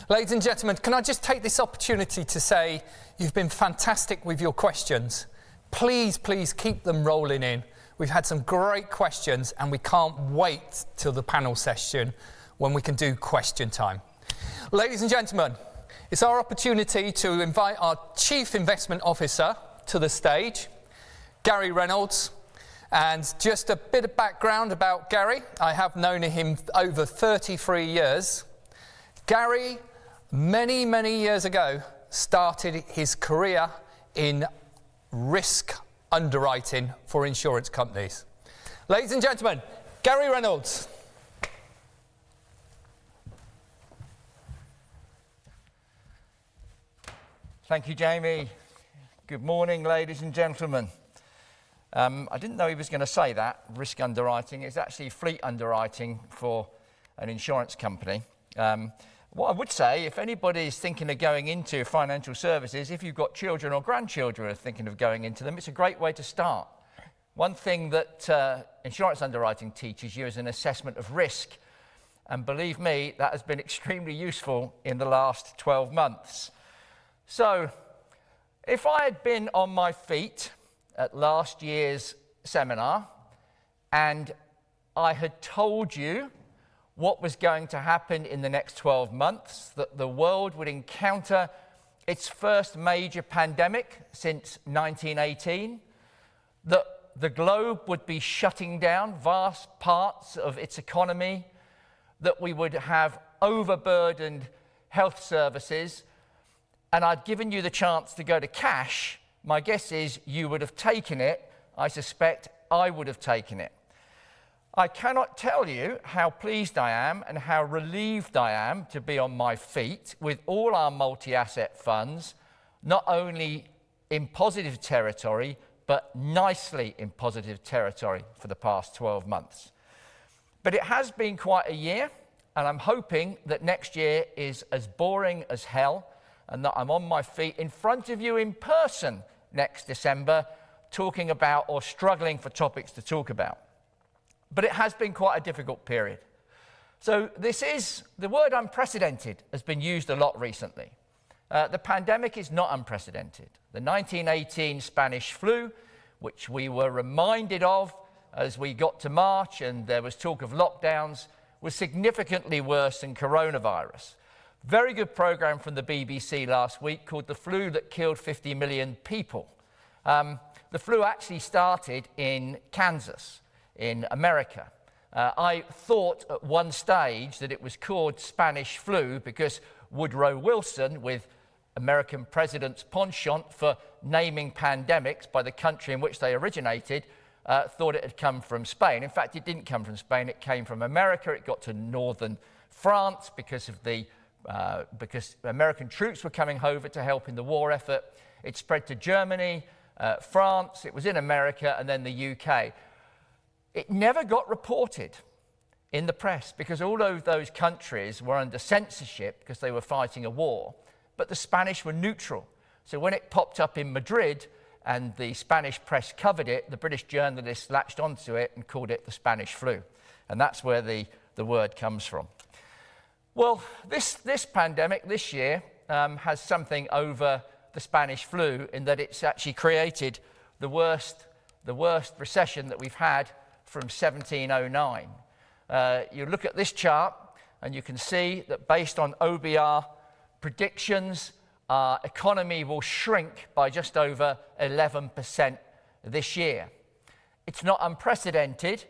Ladies and gentlemen, can I just take this opportunity to say you've been fantastic with your questions. Please, please keep them rolling in. We've had some great questions and we can't wait till the panel session when we can do question time. Ladies and gentlemen, it's our opportunity to invite our Chief Investment Officer to the stage, Gary Reynolds. And just a bit of background about Gary. I have known him over 33 years. Gary, many, many years ago, started his career in risk underwriting for insurance companies. Ladies and gentlemen, Gary Reynolds. Thank you, Jamie. Good morning, ladies and gentlemen. I didn't know he was going to say that, risk underwriting. It's actually fleet underwriting for an insurance company. What I would say, if anybody is thinking of going into financial services, if you've got children or grandchildren who are thinking of going into them, it's a great way to start. One thing that insurance underwriting teaches you is an assessment of risk. And believe me, that has been extremely useful in the last 12 months. So, if I had been on my feet at last year's seminar and I had told you what was going to happen in the next 12 months, that the world would encounter its first major pandemic since 1918, that the globe would be shutting down vast parts of its economy, that we would have overburdened health services, and I'd given you the chance to go to cash, my guess is you would have taken it. I suspect I would have taken it. I cannot tell you how pleased I am and how relieved I am to be on my feet with all our multi-asset funds, not only in positive territory, but nicely in positive territory for the past 12 months. But it has been quite a year, and I'm hoping that next year is as boring as hell, and that I'm on my feet in front of you in person next December, talking about or struggling for topics to talk about. But it has been quite a difficult period. So the word unprecedented has been used a lot recently. The pandemic is not unprecedented. The 1918 Spanish flu, which we were reminded of as we got to March and there was talk of lockdowns, was significantly worse than coronavirus. Very good program from the BBC last week called The Flu That Killed 50 Million People. The flu actually started in Kansas, in America. I thought at one stage that it was called Spanish flu because Woodrow Wilson, with American president's penchant for naming pandemics by the country in which they originated, thought it had come from Spain. In fact, it didn't come from Spain, it came from America. It got to northern France because American troops were coming over to help in the war effort. It spread to Germany, France, it was in America, and then the UK. It never got reported in the press because all of those countries were under censorship because they were fighting a war, but the Spanish were neutral. So when it popped up in Madrid and the Spanish press covered it, the British journalists latched onto it and called it the Spanish flu. And that's where the word comes from. Well, this pandemic this year has something over the Spanish flu in that it's actually created the worst recession that we've had from 1709. You look at this chart and you can see that based on OBR predictions, our economy will shrink by just over 11% this year. It's not unprecedented,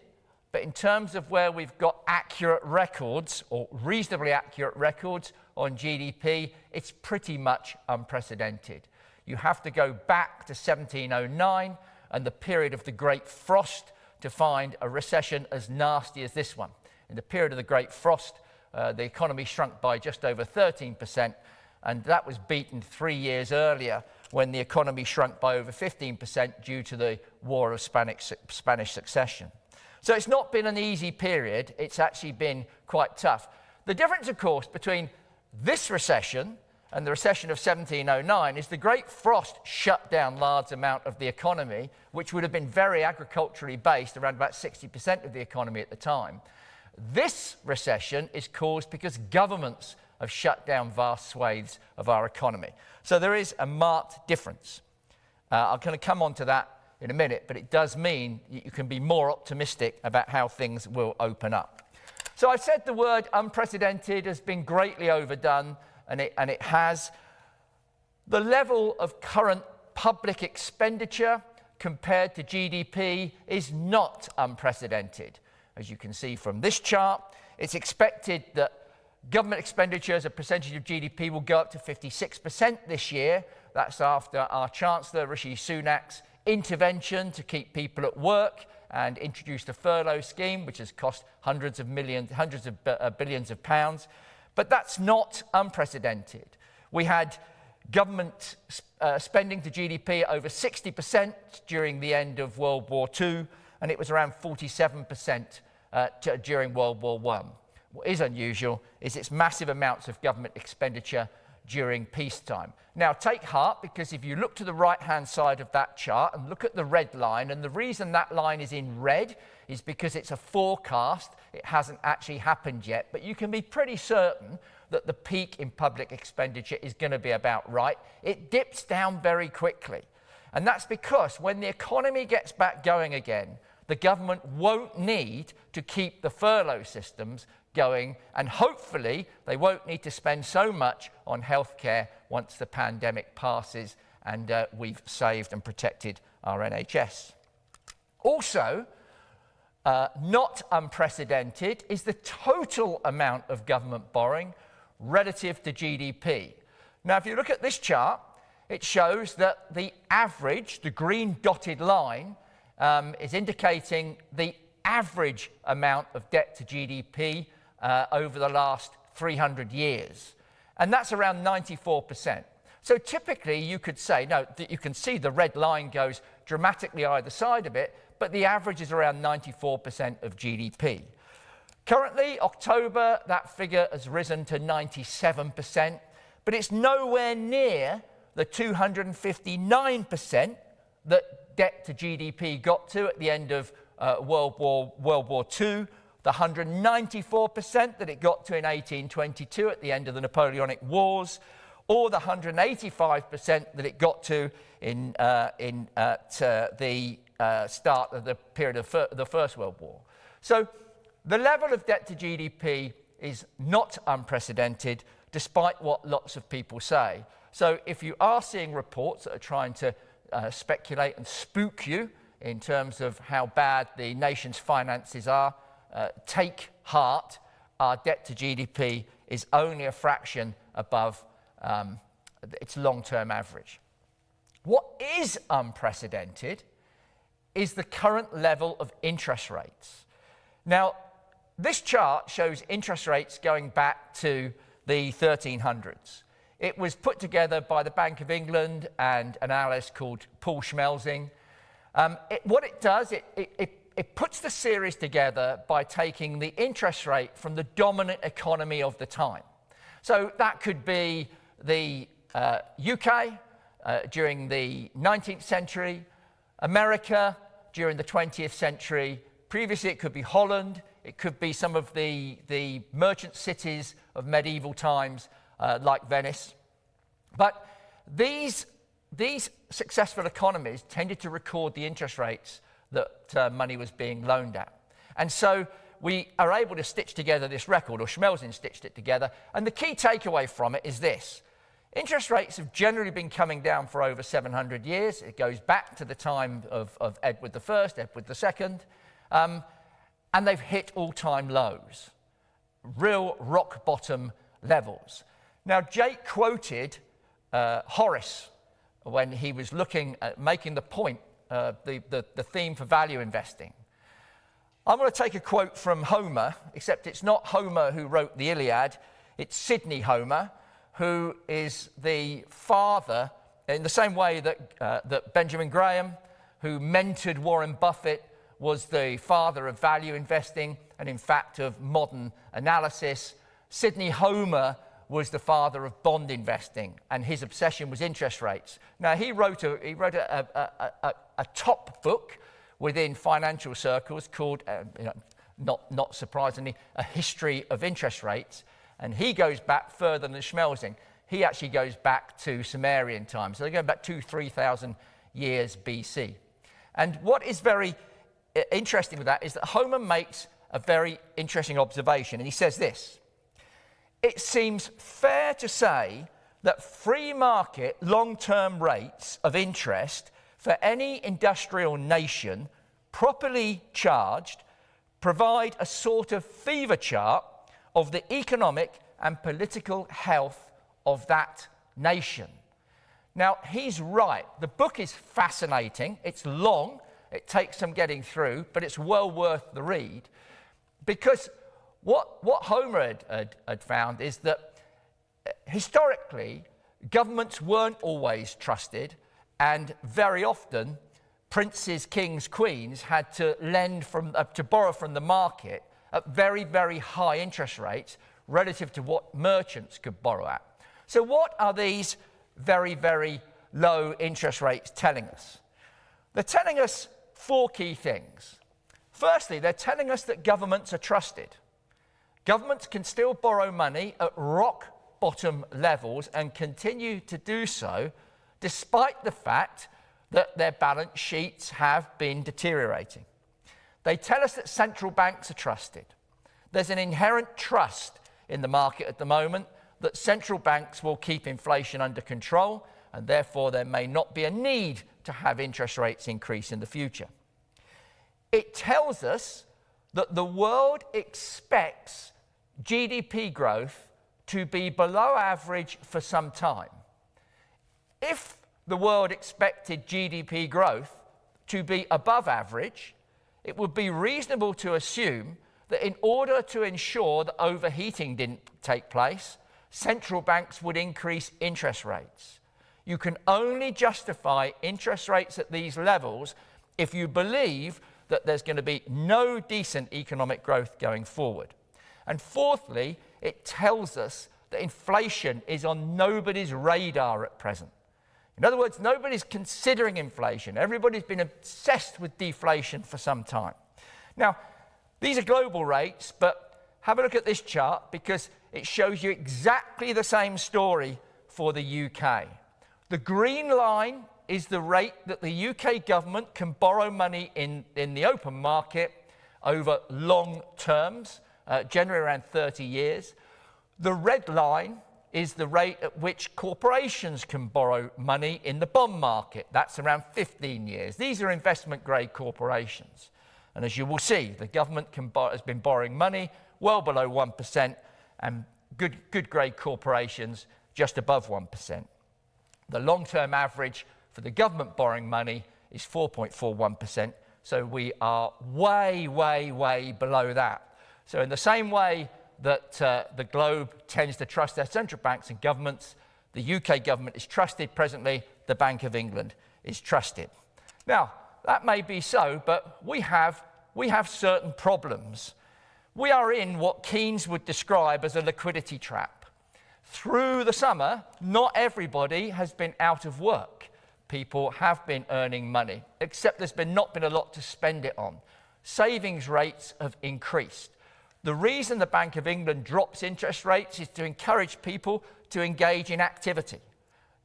but in terms of where we've got accurate records, or reasonably accurate records on GDP, it's pretty much unprecedented. You have to go back to 1709 and the period of the Great Frost to find a recession as nasty as this one. In the period of the Great Frost, the economy shrunk by just over 13%, and that was beaten 3 years earlier when the economy shrunk by over 15% due to the War of Spanish Succession. So it's not been an easy period, it's actually been quite tough. The difference, of course, between this recession and the recession of 1709 is the Great Frost shut down large amount of the economy, which would have been very agriculturally based, around about 60% of the economy at the time. This recession is caused because governments have shut down vast swathes of our economy. So there is a marked difference. I'm going to come on to that in a minute, but it does mean you can be more optimistic about how things will open up. So I've said the word unprecedented has been greatly overdone, and it has. The level of current public expenditure compared to GDP is not unprecedented. As you can see from this chart, it's expected that government expenditure as a percentage of GDP will go up to 56% this year. That's after our Chancellor, Rishi Sunak's intervention to keep people at work and introduced a furlough scheme, which has cost hundreds of billions of pounds. But that's not unprecedented. We had government spending to GDP over 60% during the end of World War II, and it was around 47% during World War I. What is unusual is its massive amounts of government expenditure during peacetime. Now, take heart, because if you look to the right-hand side of that chart and look at the red line, and the reason that line is in red is because it's a forecast. It hasn't actually happened yet, but you can be pretty certain that the peak in public expenditure is going to be about right. It dips down very quickly, and that's because when the economy gets back going again, the government won't need to keep the furlough systems going, and hopefully they won't need to spend so much on healthcare once the pandemic passes and we've saved and protected our NHS. Also, not unprecedented is the total amount of government borrowing relative to GDP. Now, if you look at this chart, it shows that the average, the green dotted line, is indicating the average amount of debt to GDP over the last 300 years. And that's around 94%. So typically you could say, no, you can see the red line goes dramatically either side of it, but the average is around 94% of GDP. Currently, October, that figure has risen to 97%, but it's nowhere near the 259% that debt to GDP got to at the end of World War II, the 194% that it got to in 1822 at the end of the Napoleonic Wars, or the 185% that it got to at the start of the period of the First World War. So the level of debt to GDP is not unprecedented, despite what lots of people say. So if you are seeing reports that are trying to speculate and spook you in terms of how bad the nation's finances are, take heart. Our debt to GDP is only a fraction above its long-term average. What is unprecedented is the current level of interest rates. Now, this chart shows interest rates going back to the 1300s. It was put together by the Bank of England and an analyst called Paul Schmelzing. What it does, it it puts the series together by taking the interest rate from the dominant economy of the time. So that could be the UK during the 19th century, America during the 20th century. Previously, it could be Holland. It could be some of the merchant cities of medieval times, like Venice. But these successful economies tended to record the interest rates that money was being loaned at. And so we are able to stitch together this record, or Schmelzing stitched it together. And the key takeaway from it is this. Interest rates have generally been coming down for over 700 years. It goes back to the time of Edward I, Edward II, and they've hit all-time lows, real rock bottom levels. Now, Jake quoted Horace when he was looking at making the point, the theme for value investing. I'm going to take a quote from Homer, except it's not Homer who wrote the Iliad, it's Sidney Homer, who is the father, in the same way that Benjamin Graham, who mentored Warren Buffett, was the father of value investing and, in fact, of modern analysis. Sidney Homer was the father of bond investing, and his obsession was interest rates. Now, he wrote a top book within financial circles called, not surprisingly, A History of Interest Rates, and he goes back further than Schmelzing. He actually goes back to Sumerian times, so they're going back 2,000-3,000 years BC. And what is very interesting with that is that Homer makes a very interesting observation, and he says this: it seems fair to say that free market long-term rates of interest for any industrial nation, properly charged, provide a sort of fever chart of the economic and political health of that nation. Now, he's right. The book is fascinating. It's long. It takes some getting through, but it's well worth the read, because what Homer had found is that historically, governments weren't always trusted, and very often princes, kings, queens had to borrow from the market at very, very high interest rates relative to what merchants could borrow at. So what are these very, very low interest rates telling us? They're telling us four key things. Firstly, they're telling us that governments are trusted. Governments can still borrow money at rock bottom levels and continue to do so despite the fact that their balance sheets have been deteriorating. They tell us that central banks are trusted. There's an inherent trust in the market at the moment that central banks will keep inflation under control, and therefore there may not be a need to have interest rates increase in the future. It tells us that the world expects GDP growth to be below average for some time. If the world expected GDP growth to be above average, it would be reasonable to assume that in order to ensure that overheating didn't take place, central banks would increase interest rates. You can only justify interest rates at these levels if you believe that there's going to be no decent economic growth going forward. And fourthly, it tells us that inflation is on nobody's radar at present. In other words, nobody's considering inflation. Everybody's been obsessed with deflation for some time. Now, these are global rates, but have a look at this chart because it shows you exactly the same story for the UK. The green line is the rate that the UK government can borrow money in the open market over long terms, generally around 30 years. The red line is the rate at which corporations can borrow money in the bond market. That's around 15 years. These are investment-grade corporations. And as you will see, the government has been borrowing money well below 1%, and good grade corporations just above 1%. The long-term average for the government borrowing money is 4.41%, so we are way, way, way below that. So in the same way that the globe tends to trust their central banks and governments, the UK government is trusted presently, the Bank of England is trusted. Now, that may be so, but we have we have certain problems. We are in what Keynes would describe as a liquidity trap. Through the summer, not everybody has been out of work. People have been earning money, except there's not been a lot to spend it on. Savings rates have increased. The reason the Bank of England drops interest rates is to encourage people to engage in activity,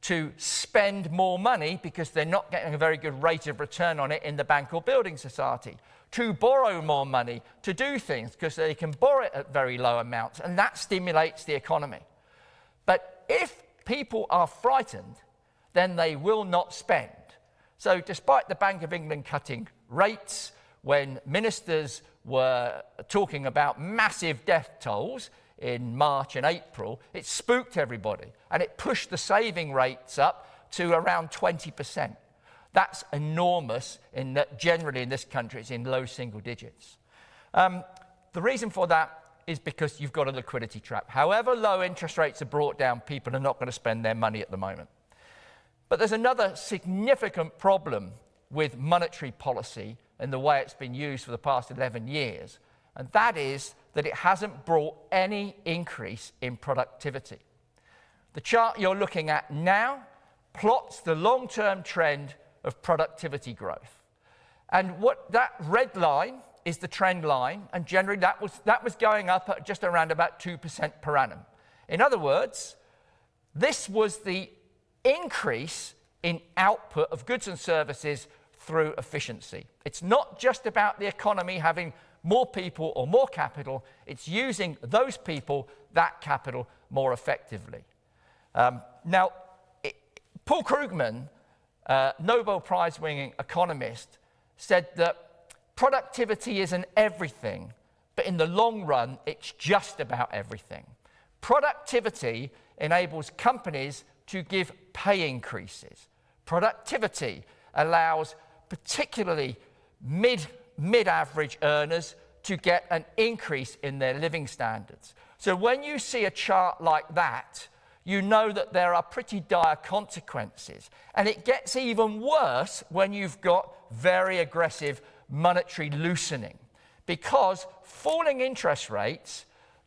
to spend more money because they're not getting a very good rate of return on it in the bank or building society, to borrow more money to do things because they can borrow it at very low amounts, and that stimulates the economy. But if people are frightened, then they will not spend. So despite the Bank of England cutting rates, when ministers were talking about massive death tolls in March and April, it spooked everybody and it pushed the saving rates up to around 20%. That's enormous in that generally in this country it's in low single digits. The reason for that is because you've got a liquidity trap. However low interest rates are brought down, people are not going to spend their money at the moment. But there's another significant problem with monetary policy and the way it's been used for the past 11 years, and that is that it hasn't brought any increase in productivity. The chart you're looking at now plots the long-term trend of productivity growth. And what that red line is the trend line, and generally that was going up at just around about 2% per annum. In other words, this was the increase in output of goods and services through efficiency. It's not just about the economy having more people or more capital, it's using those people, that capital, more effectively. Now, Paul Krugman, Nobel Prize-winning economist, said that productivity isn't everything, but in the long run, it's just about everything. Productivity enables companies to give pay increases. Productivity allows particularly mid-average earners to get an increase in their living standards. So when you see a chart like that, you know that there are pretty dire consequences. And it gets even worse when you've got very aggressive monetary loosening, because falling interest rates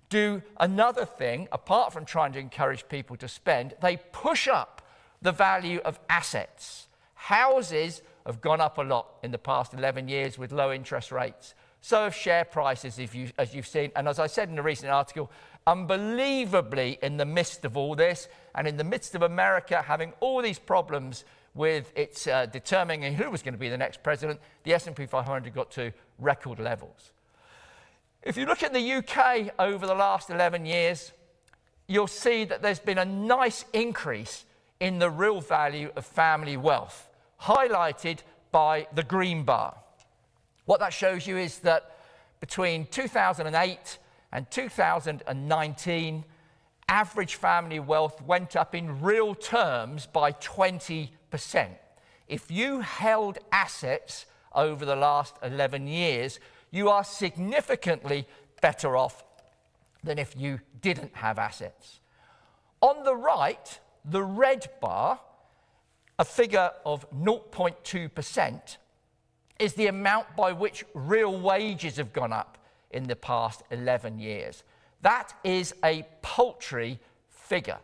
do another thing, apart from trying to encourage people to spend. They push up the value of assets. Houses have gone up a lot in the past 11 years with low interest rates. So have share prices, as you've seen. And as I said in a recent article, unbelievably, in the midst of all this, and in the midst of America having all these problems with its determining who was going to be the next president, the S&P 500 got to record levels. If you look at the UK over the last 11 years, you'll see that there's been a nice increase in the real value of family wealth, highlighted by the green bar. What that shows you is that between 2008 and 2019, average family wealth went up in real terms by 20%. If you held assets over the last 11 years, you are significantly better off than if you didn't have assets. On the right, the red bar, a figure of 0.2%, is the amount by which real wages have gone up in the past 11 years. That is a paltry figure.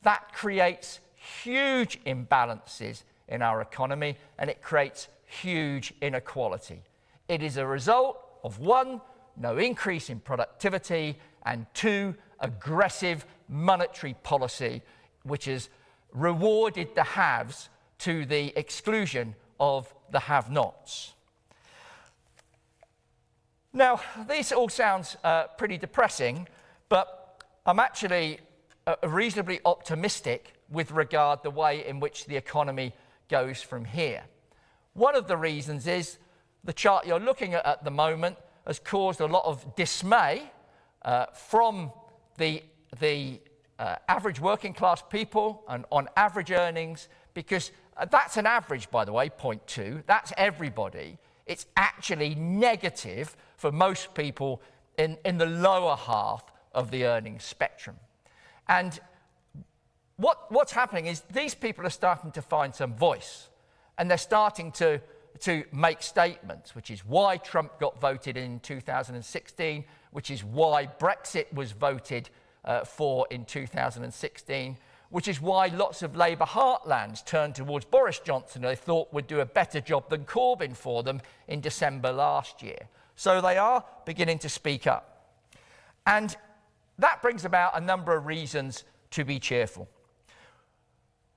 That creates huge imbalances in our economy, and it creates huge inequality. It is a result of 1, no increase in productivity, and 2, aggressive monetary policy, which has rewarded the haves to the exclusion of the have-nots. Now, this all sounds pretty depressing, but I'm actually reasonably optimistic with regard to the way in which the economy goes from here. One of the reasons is the chart you're looking at the moment has caused a lot of dismay from the average working class people and on average earnings, because that's an average, by the way, 0.2. That's everybody. It's actually negative for most people in the lower half of the earnings spectrum. And what's happening is these people are starting to find some voice, and they're starting to to make statements, which is why Trump got voted in 2016, which is why Brexit was voted for in 2016, which is why lots of Labour heartlands turned towards Boris Johnson, who they thought would do a better job than Corbyn for them in December last year. So they are beginning to speak up. And that brings about a number of reasons to be cheerful.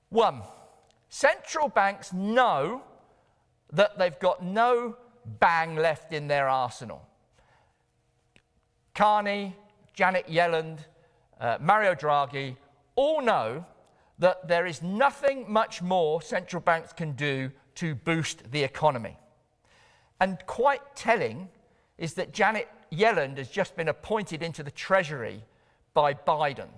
One, central banks know that they've got no bang left in their arsenal. Carney, Janet Yellen, Mario Draghi all know that there is nothing much more central banks can do to boost the economy. And quite telling is that Janet Yellen has just been appointed into the Treasury by Biden.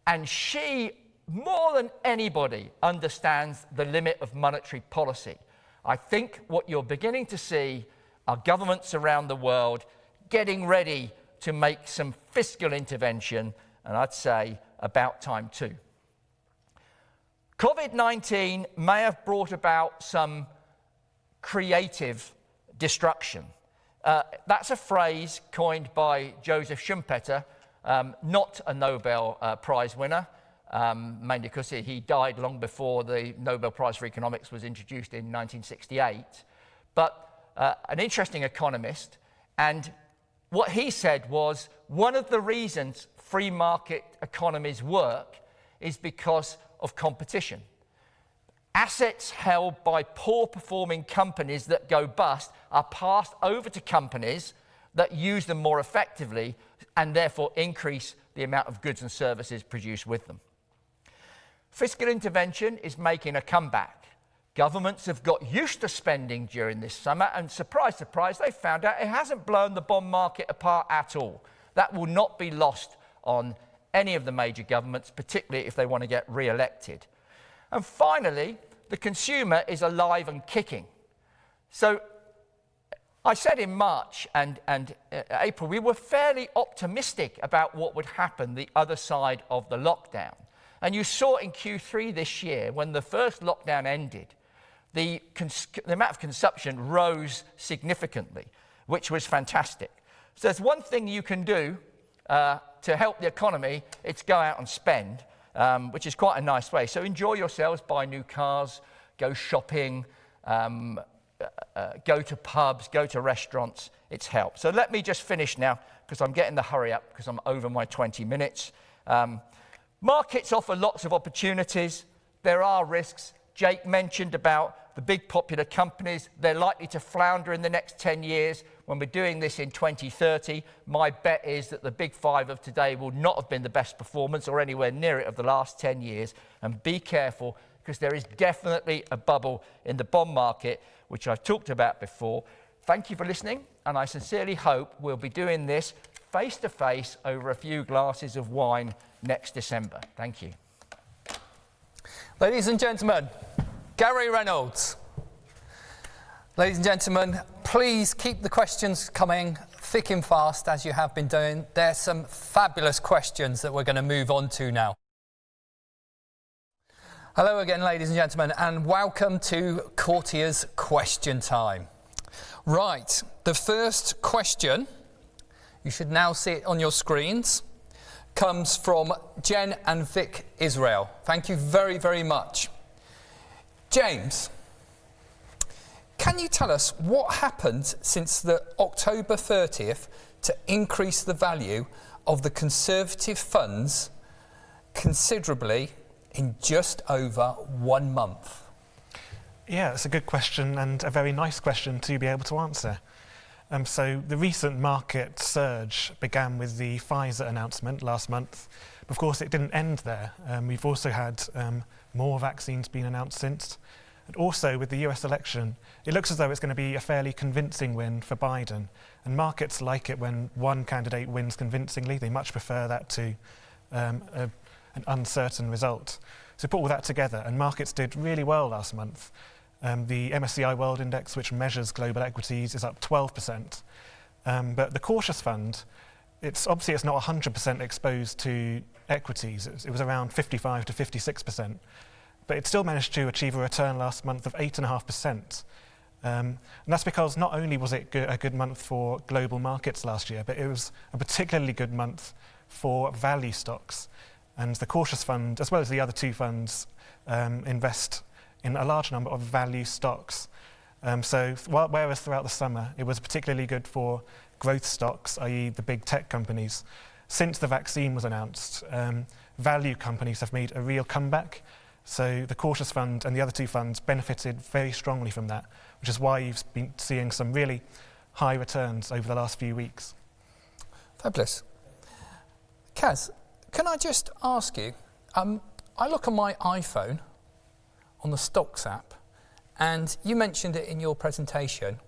And she, more than anybody, understands the limit of monetary policy. I think what you're beginning to see are governments around the world getting ready to make some fiscal intervention, and I'd say about time too. COVID-19 may have brought about some creative destruction. That's a phrase coined by Joseph Schumpeter, not a Nobel Prize winner, mainly because he died long before the Nobel Prize for Economics was introduced in 1968, but an interesting economist. And what he said was, one of the reasons free market economies work is because of competition. Assets held by poor performing companies that go bust are passed over to companies that use them more effectively and therefore increase the amount of goods and services produced with them. Fiscal intervention is making a comeback. Governments have got used to spending during this summer, and surprise, surprise, they found out it hasn't blown the bond market apart at all. That will not be lost on any of the major governments, particularly if they want to get re-elected. And finally, the consumer is alive and kicking. So I said in March and April, we were fairly optimistic about what would happen the other side of the lockdown. And you saw in Q3 this year, when the first lockdown ended, the amount of consumption rose significantly, which was fantastic. So there's one thing you can do to help the economy, it's go out and spend, which is quite a nice way. So enjoy yourselves, buy new cars, go shopping, go to pubs, go to restaurants. It's helped. So let me just finish now, because I'm getting the hurry up, because I'm over my 20 minutes. Markets offer lots of opportunities. There are risks. Jake mentioned about the big popular companies. They're likely to flounder in the next 10 years. When we're doing this in 2030, my bet is that the big five of today will not have been the best performance or anywhere near it of the last 10 years. And be careful, because there is definitely a bubble in the bond market, which I've talked about before. Thank you for listening, and I sincerely hope we'll be doing this face-to-face over a few glasses of wine next December. Thank you. Ladies and gentlemen, Gary Reynolds. Ladies and gentlemen, please keep the questions coming thick and fast as you have been doing. There's some fabulous questions that we're going to move on to now. Hello again, ladies and gentlemen, and welcome to Courtiers Question Time. Right, the first question, you should now see it on your screens, comes from Jen and Vic Israel. Thank you very, very much. James, can you tell us what happened since the October 30th to increase the value of the Conservative funds considerably in just over 1 month? Yeah, it's a good question and a very nice question to be able to answer. So the recent market surge began with the Pfizer announcement last month. Of course, it didn't end there. We've also had more vaccines being announced since. And also with the US election, it looks as though it's going to be a fairly convincing win for Biden. And markets like it when one candidate wins convincingly. They much prefer that to an uncertain result. So put all that together, and markets did really well last month. The MSCI World Index, which measures global equities, is up 12%. But the cautious fund, it's not 100% exposed to equities. It was around 55 to 56%. But it still managed to achieve a return last month of 8.5%. And that's because not only was it a good month for global markets last year, but it was a particularly good month for value stocks. And the Courtiers Fund, as well as the other two funds, invest in a large number of value stocks. Whereas throughout the summer it was particularly good for growth stocks, i.e. the big tech companies, since the vaccine was announced, value companies have made a real comeback. So the Courtiers Fund and the other two funds benefited very strongly from that, which is why you've been seeing some really high returns over the last few weeks. Fabulous. Kaz, can I just ask you, I look on my iPhone on the Stocks app, and you mentioned it in your presentation.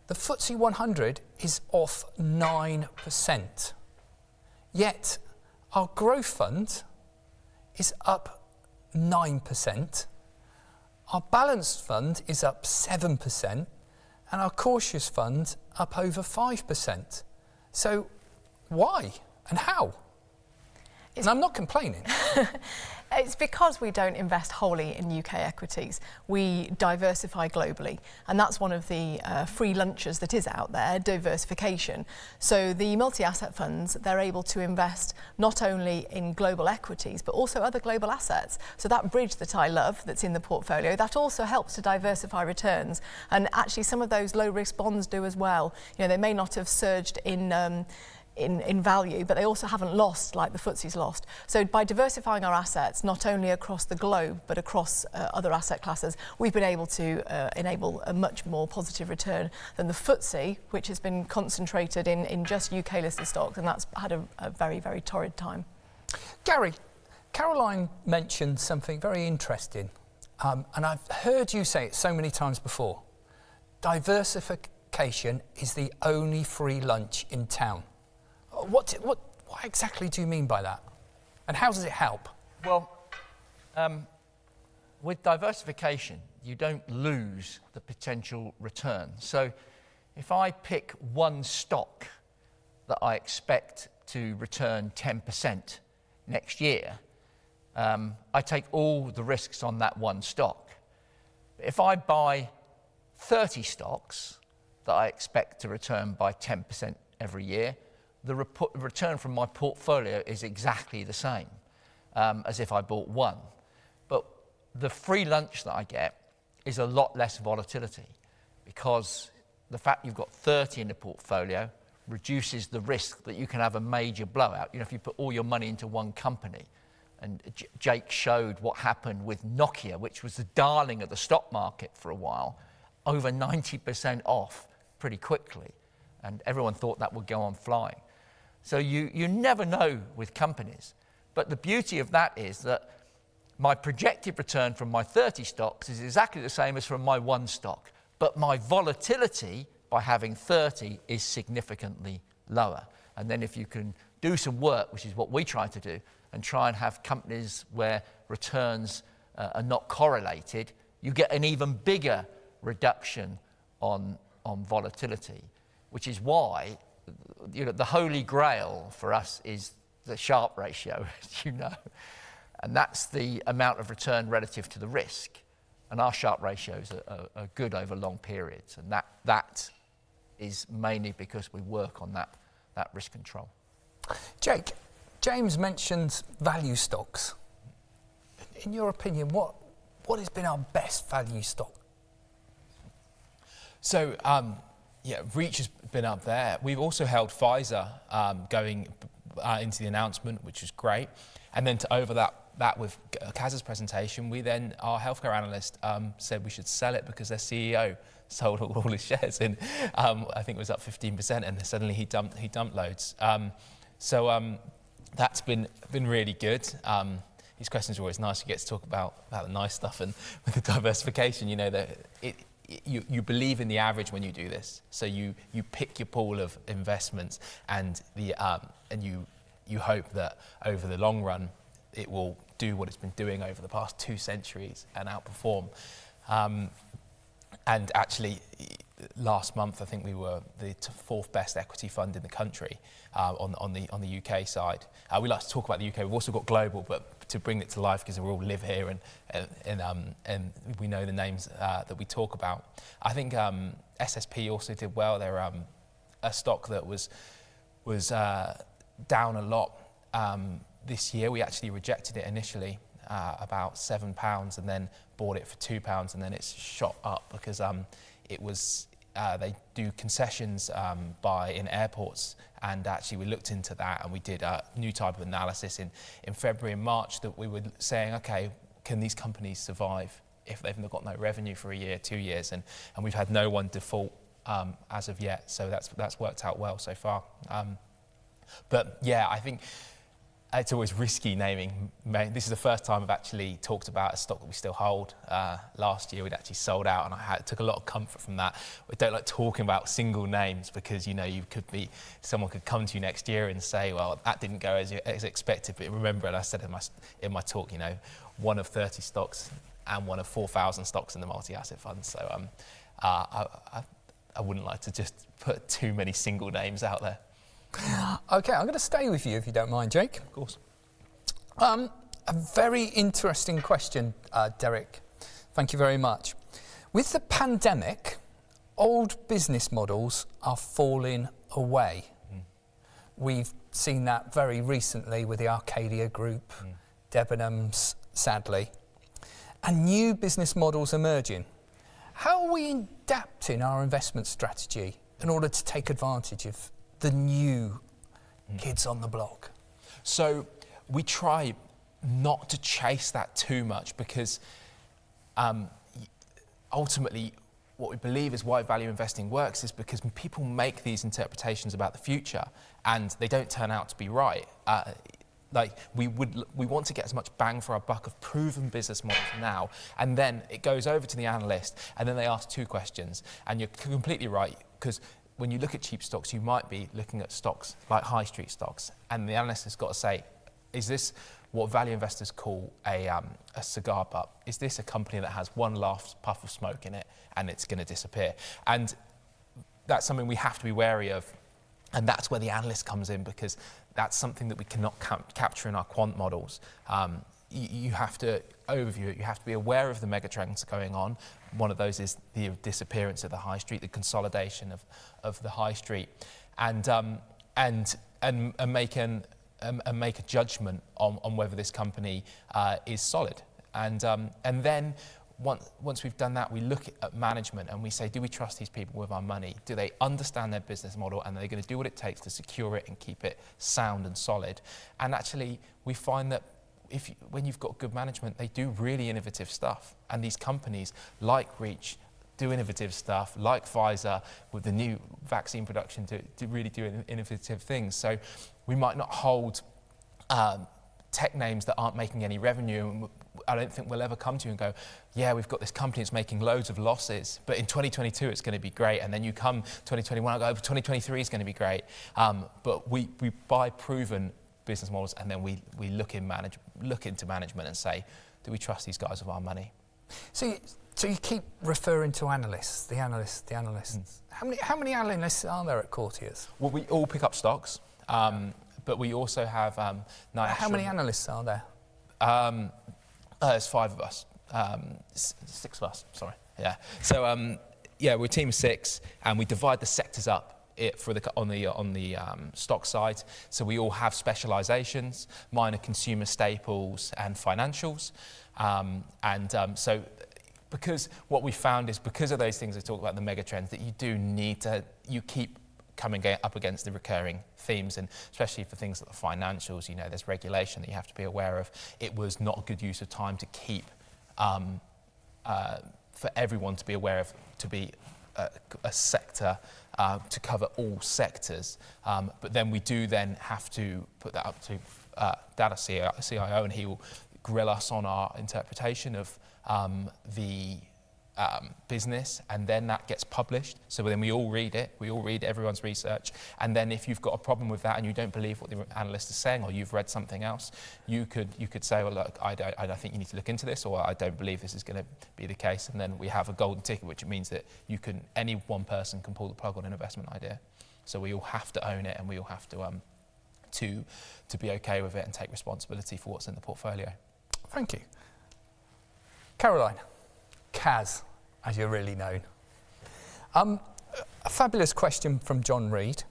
The FTSE 100 is off 9%. Yet our growth fund is up 9%. Our balanced fund is up 7%, and our cautious fund up over 5%. So why and how? And I'm not complaining. It's because we don't invest wholly in UK equities. We diversify globally, and that's one of the free lunches that is out there, diversification. So the multi-asset funds, they're able to invest not only in global equities, but also other global assets. So that bridge that I love that's in the portfolio, that also helps to diversify returns. And actually some of those low-risk bonds do as well. You know, they may not have surged in value, but they also haven't lost like the FTSE's lost. So by diversifying our assets, not only across the globe, but across other asset classes, we've been able to enable a much more positive return than the FTSE, which has been concentrated in just UK listed stocks, and that's had a very, very torrid time. Gary, Caroline mentioned something very interesting, and I've heard you say it so many times before. Diversification is the only free lunch in town. What exactly do you mean by that? And how does it help? Well, with diversification, you don't lose the potential return. So if I pick one stock that I expect to return 10% next year, I take all the risks on that one stock. If I buy 30 stocks that I expect to return by 10% every year, the return from my portfolio is exactly the same as if I bought one. But the free lunch that I get is a lot less volatility, because the fact you've got 30 in the portfolio reduces the risk that you can have a major blowout. You know, if you put all your money into one company, and Jake showed what happened with Nokia, which was the darling of the stock market for a while, over 90% off pretty quickly, and everyone thought that would go on flying. So you never know with companies. But the beauty of that is that my projected return from my 30 stocks is exactly the same as from my one stock. But my volatility by having 30 is significantly lower. And then if you can do some work, which is what we try to do, and try and have companies where returns are not correlated, you get an even bigger reduction on volatility, which is why, you know, the holy grail for us is the Sharpe ratio, as you know, and that's the amount of return relative to the risk. And our Sharpe ratios are good over long periods, and that is mainly because we work on that risk control. Jake, James mentions value stocks. In your opinion, what has been our best value stock? So, Reach has been up there. We've also held Pfizer going into the announcement, which was great. And then to over that with Kaz's presentation, our healthcare analyst said we should sell it because their CEO sold all his shares in. I think it was up 15%, and suddenly he dumped loads. That's been really good. These questions are always nice. You get to talk about the nice stuff, and with the diversification, you know that you believe in the average when you do this. So you pick your pool of investments, and you hope that over the long run it will do what it's been doing over the past 2 centuries and outperform. And actually, last month, I think we were the fourth best equity fund in the country on the UK side. We like to talk about the UK. We've also got global, but to bring it to life, because we all live here and we know the names that we talk about. I think SSP also did well. They're a stock that was down a lot this year. We actually rejected it initially about £7 and then bought it for £2, and then it's shot up because it was they do concessions in airports, and actually we looked into that and we did a new type of analysis in February and March that we were saying, okay, can these companies survive if they've got no revenue for a year, 2 years, and we've had no one default as of yet, so that's worked out well so far. But yeah, I think it's always risky naming. This is the first time I've actually talked about a stock that we still hold. Last year we'd actually sold out, and took a lot of comfort from that. We don't like talking about single names because someone could come to you next year and say, well, that didn't go as expected. But remember, and I said in my talk, one of 30 stocks and one of 4,000 stocks in the multi-asset fund. So I wouldn't like to just put too many single names out there. Okay, I'm going to stay with you if you don't mind, Jake. Of course. A very interesting question, Derek. Thank you very much. With the pandemic, old business models are falling away. We've seen that very recently with the Arcadia Group, Debenhams, sadly, and new business models emerging. How are we adapting our investment strategy in order to take advantage of the new kids on the block? So we try not to chase that too much, because ultimately what we believe is why value investing works is because people make these interpretations about the future and they don't turn out to be right. We want to get as much bang for our buck of proven business models now, and then it goes over to the analyst and then they ask 2 questions, and you're completely right, because when you look at cheap stocks, you might be looking at stocks like high street stocks, and the analyst has got to say, is this what value investors call a cigar butt? Is this a company that has one last puff of smoke in it and it's going to disappear? And that's something we have to be wary of, and that's where the analyst comes in, because that's something that we cannot capture in our quant models. You have to overview it. You have to be aware of the megatrends going on. One of those is the disappearance of the high street, the consolidation of the high street, and make a judgment on whether this company is solid. And then once we've done that, we look at management and we say, do we trust these people with our money? Do they understand their business model, and are they going to do what it takes to secure it and keep it sound and solid? And actually, we find that when you've got good management, they do really innovative stuff. And these companies like Reach do innovative stuff, like Pfizer with the new vaccine production to really do innovative things. So we might not hold tech names that aren't making any revenue. And I don't think we'll ever come to you and go, yeah, we've got this company that's making loads of losses, but in 2022 it's going to be great. And then you come 2021 and go, 2023 is going to be great. But we buy proven business models, and then we look into management and say, do we trust these guys with our money? So you keep referring to analysts, the analysts. How many analysts are there at Courtiers? Well, we all pick up stocks, but we also have how many analysts are there? There's 5 of us, 6 of us. Sorry, yeah. So we're a team of 6, and we divide the sectors up on the stock side. So we all have specializations. Mine are consumer staples and financials. So because what we found is, because of those things I talked about, the mega trends, that you keep coming up against the recurring themes, and especially for things like the financials, there's regulation that you have to be aware of. It was not a good use of time to keep for everyone to be aware of, to be a sector to cover all sectors, but then we do then have to put that up to data CIO, and he will grill us on our interpretation of the business, and then that gets published. So then we all read it, everyone's research, and then if you've got a problem with that and you don't believe what the analyst is saying, or you've read something else, you could say, well, look, I think you need to look into this, or I don't believe this is going to be the case, and then we have a golden ticket, which means that any one person can pull the plug on an investment idea. So we all have to own it, and we all have to be okay with it and take responsibility for what's in the portfolio. Thank you. Caroline, Kaz, as you're really known. A fabulous question from John Reed.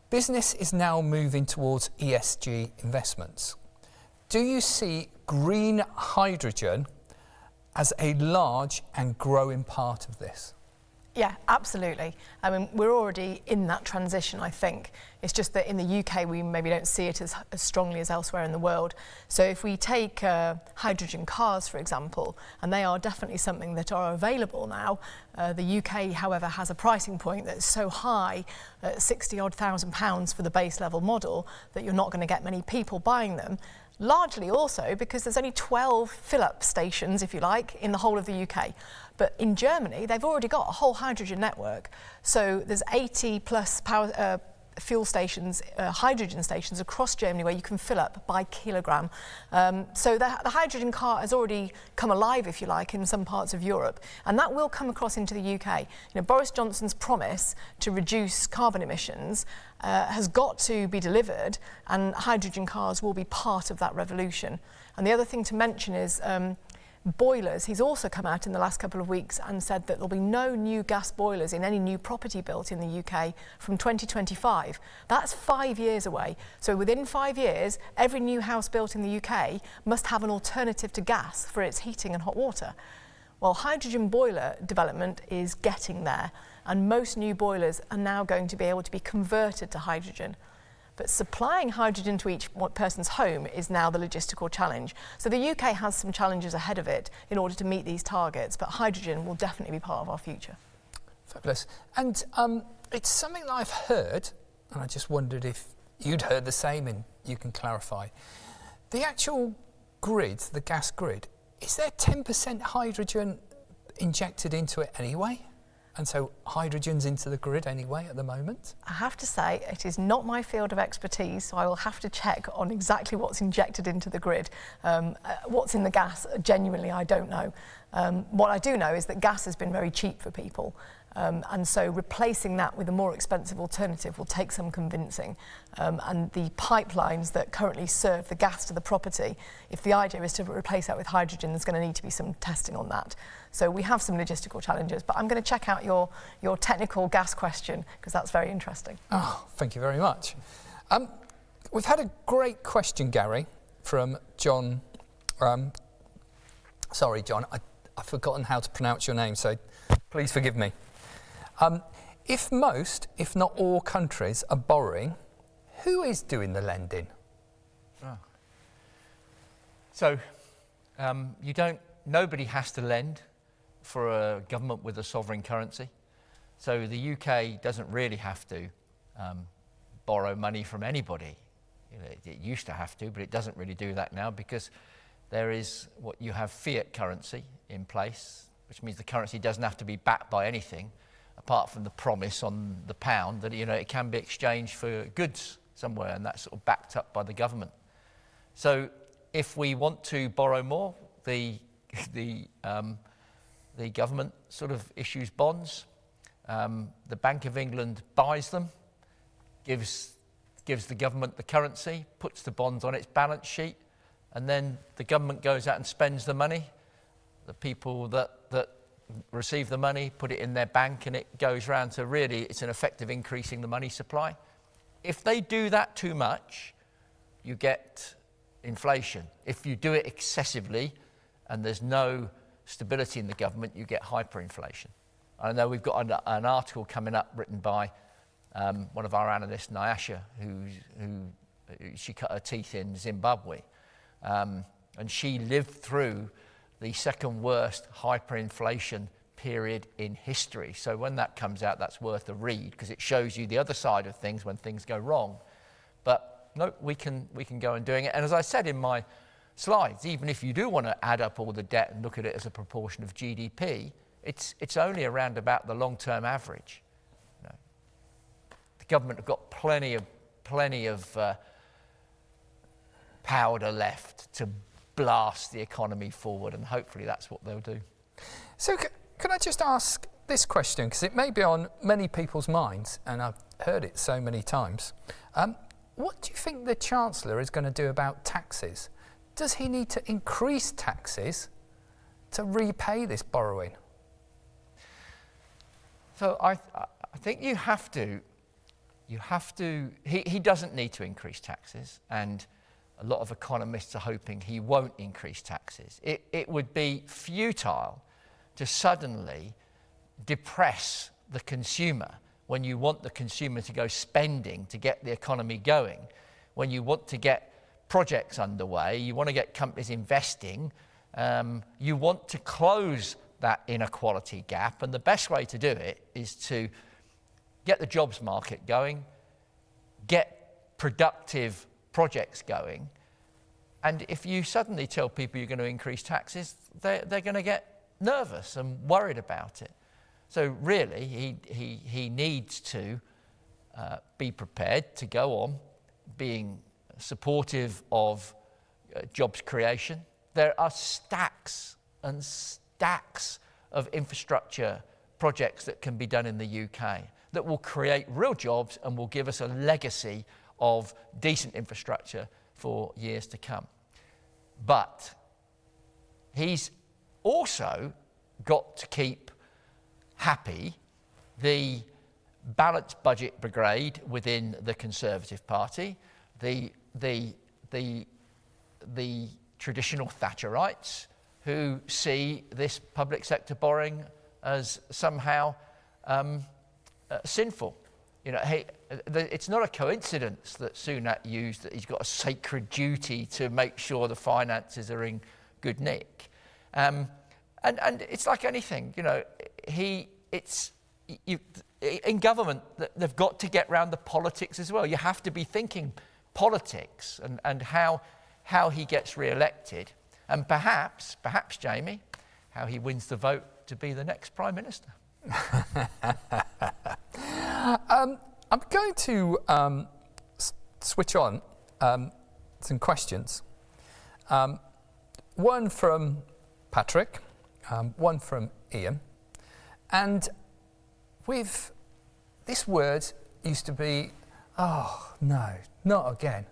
Business is now moving towards ESG investments. Do you see green hydrogen as a large and growing part of this? Yeah, absolutely. I mean, we're already in that transition, I think. It's just that in the UK, we maybe don't see it as strongly as elsewhere in the world. So if we take hydrogen cars, for example, and they are definitely something that are available now, the UK, however, has a pricing point that's so high, at £60,000 for the base level model, that you're not going to get many people buying them. Largely also because there's only 12 fill-up stations, if you like, in the whole of the UK. But in Germany, they've already got a whole hydrogen network. So there's 80 plus fuel stations, hydrogen stations across Germany where you can fill up by kilogram. So the hydrogen car has already come alive, if you like, in some parts of Europe. And that will come across into the UK. You know, Boris Johnson's promise to reduce carbon emissions has got to be delivered, and hydrogen cars will be part of that revolution. And the other thing to mention is boilers. He's also come out in the last couple of weeks and said that there'll be no new gas boilers in any new property built in the UK from 2025. That's 5 years away. So within 5 years, every new house built in the UK must have an alternative to gas for its heating and hot water. Well, hydrogen boiler development is getting there, and most new boilers are now going to be able to be converted to hydrogen. But supplying hydrogen to each person's home is now the logistical challenge. So the UK has some challenges ahead of it in order to meet these targets, but hydrogen will definitely be part of our future. Fabulous. And it's something that I've heard, and I just wondered if you'd heard the same and you can clarify. The actual grid, the gas grid, is there 10% hydrogen injected into it anyway? And so hydrogen's into the grid anyway at the moment? I have to say, it is not my field of expertise, so I will have to check on exactly what's injected into the grid. What's in the gas, genuinely, I don't know. What I do know is that gas has been very cheap for people. And so replacing that with a more expensive alternative will take some convincing. And the pipelines that currently serve the gas to the property, if the idea is to replace that with hydrogen, there's going to need to be some testing on that. So we have some logistical challenges, but I'm going to check out your technical gas question, because that's very interesting. Oh, thank you very much. We've had a great question, Gary, from John. Sorry, John, I've forgotten how to pronounce your name, so please forgive me. If most, if not all countries are borrowing, who is doing the lending? Oh. So nobody has to lend for a government with a sovereign currency. So the UK doesn't really have to borrow money from anybody. You know, it used to have to, but it doesn't really do that now, because there is what you have fiat currency in place, which means the currency doesn't have to be backed by anything apart from the promise on the pound that, you know, it can be exchanged for goods somewhere, and that's sort of backed up by the government. So if we want to borrow more, the government sort of issues bonds. The Bank of England buys them, gives the government the currency, puts the bonds on its balance sheet, and then the government goes out and spends the money. The people that receive the money put it in their bank, and it goes round to, really, it's an effective increasing the money supply. If they do that too much, you get inflation. If you do it excessively and there's no stability in the government, you get hyperinflation. I know we've got an article coming up written by one of our analysts, Nyasha, who she cut her teeth in Zimbabwe. And she lived through the second worst hyperinflation period in history. So when that comes out, that's worth a read, because it shows you the other side of things when things go wrong. But no, we can go on doing it. And as I said in my slides. Even if you do want to add up all the debt and look at it as a proportion of GDP, it's only around about the long-term average. You know, the government have got plenty of powder left to blast the economy forward, and hopefully that's what they'll do. So can I just ask this question, because it may be on many people's minds, and I've heard it so many times. What do you think the Chancellor is going to do about taxes? Does he need to increase taxes to repay this borrowing? So I think you have to, he doesn't need to increase taxes, and a lot of economists are hoping he won't increase taxes. It would be futile to suddenly depress the consumer when you want the consumer to go spending to get the economy going, when you want to get projects underway, you want to get companies investing, you want to close that inequality gap, and the best way to do it is to get the jobs market going, get productive projects going, and if you suddenly tell people you're going to increase taxes, they're going to get nervous and worried about it. So really, he needs to be prepared to go on being supportive of jobs creation. There are stacks and stacks of infrastructure projects that can be done in the UK that will create real jobs and will give us a legacy of decent infrastructure for years to come. But he's also got to keep happy the balanced budget brigade within the Conservative Party, the traditional Thatcherites who see this public sector borrowing as somehow sinful. You know, it's not a coincidence that Sunak used that he's got a sacred duty to make sure the finances are in good nick. And it's like anything, you know, in government, they've got to get round the politics as well. You have to be thinking politics and how he gets re-elected, and perhaps, Jamie, how he wins the vote to be the next Prime Minister. I'm going to switch on some questions. One from Patrick, one from Ian. And with this word used to be, oh no, not again.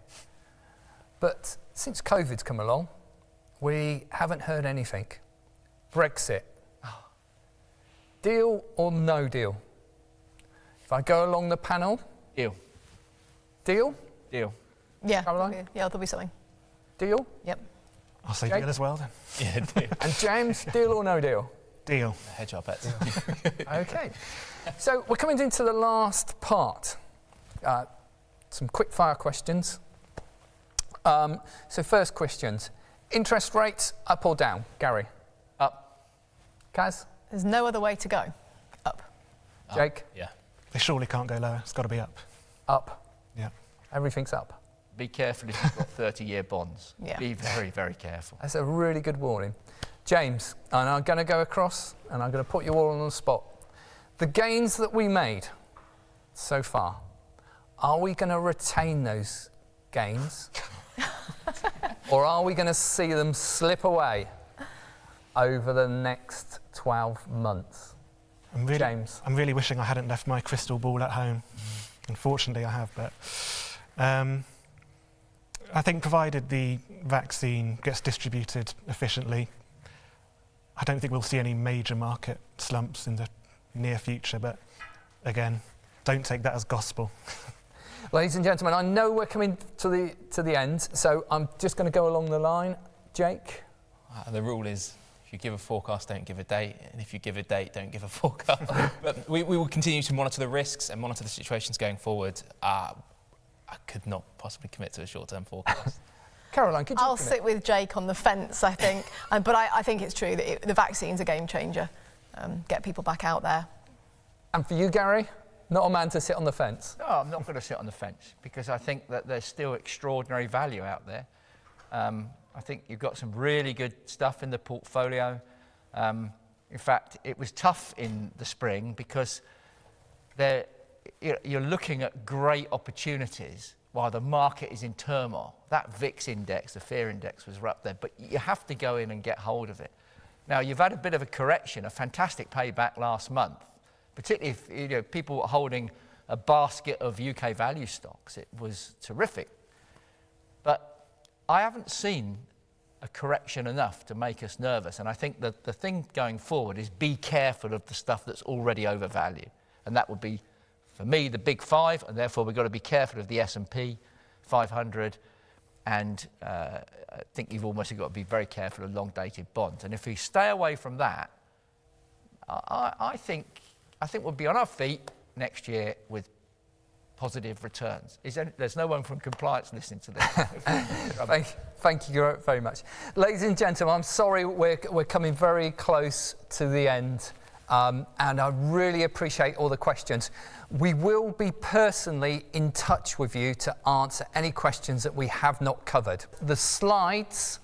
But since COVID's come along, we haven't heard anything. Brexit. Deal or no deal? If I go along the panel. Deal. Deal? Deal. Yeah, Caroline? there'll be something. Deal? Yep. I'll say Jake? deal as well then. Yeah, deal. And James, deal or no deal? Deal. Hedge our bets. Okay. So we're coming into the last part. Some quick fire questions. So first questions. Interest rates, up or down? Gary? Up. Kaz? There's no other way to go. Up. Jake? Yeah. They surely can't go lower. It's got to be up. Up. Yeah. Everything's up. Be careful if you've got 30-year bonds. Yeah. Be very, very careful. That's a really good warning. James, and I'm going to go across and I'm going to put you all on the spot. The gains that we made so far, are we going to retain those gains? Or are we going to see them slip away over the next 12 months? James? I'm really wishing I hadn't left my crystal ball at home. Unfortunately, I have, but I think provided the vaccine gets distributed efficiently, I don't think we'll see any major market slumps in the near future, but again, don't take that as gospel. Ladies and gentlemen, I know we're coming to the end, so I'm just going to go along the line. Jake? The rule is, if you give a forecast, don't give a date, and if you give a date, don't give a forecast. But we will continue to monitor the risks and monitor the situations going forward. I could not possibly commit to a short-term forecast. Caroline, could you I'll commit? sit with Jake on the fence, I think. But I think it's true that the vaccine's a game changer. Get people back out there. And for you, Gary? Not a man to sit on the fence. No, I'm not going to sit on the fence because I think that there's still extraordinary value out there. I think you've got some really good stuff in the portfolio. In fact, it was tough in the spring because you're looking at great opportunities while the market is in turmoil. That VIX index, the fear index, was up there, but you have to go in and get hold of it. Now, you've had a bit of a correction, a fantastic payback last month, particularly if people were holding a basket of UK value stocks. It was terrific. But I haven't seen a correction enough to make us nervous. And I think that the thing going forward is be careful of the stuff that's already overvalued. And that would be, for me, the big five, and therefore we've got to be careful of the S&P 500. And I think you've almost got to be very careful of long-dated bonds. And if we stay away from that, I think we'll be on our feet next year with positive returns. There's no one from compliance listening to this. Thank you very much. Ladies and gentlemen, I'm sorry we're coming very close to the end, and I really appreciate all the questions. We will be personally in touch with you to answer any questions that we have not covered. The slides,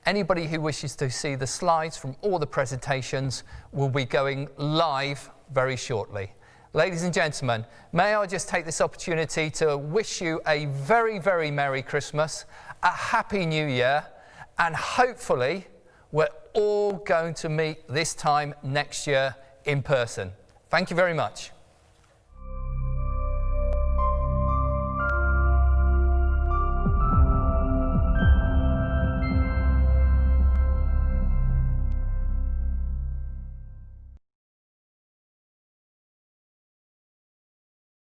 anybody who wishes to see the slides from all the presentations will be going live very shortly. Ladies and gentlemen, may I just take this opportunity to wish you a very, very Merry Christmas, a Happy New Year, and hopefully we're all going to meet this time next year in person. Thank you very much.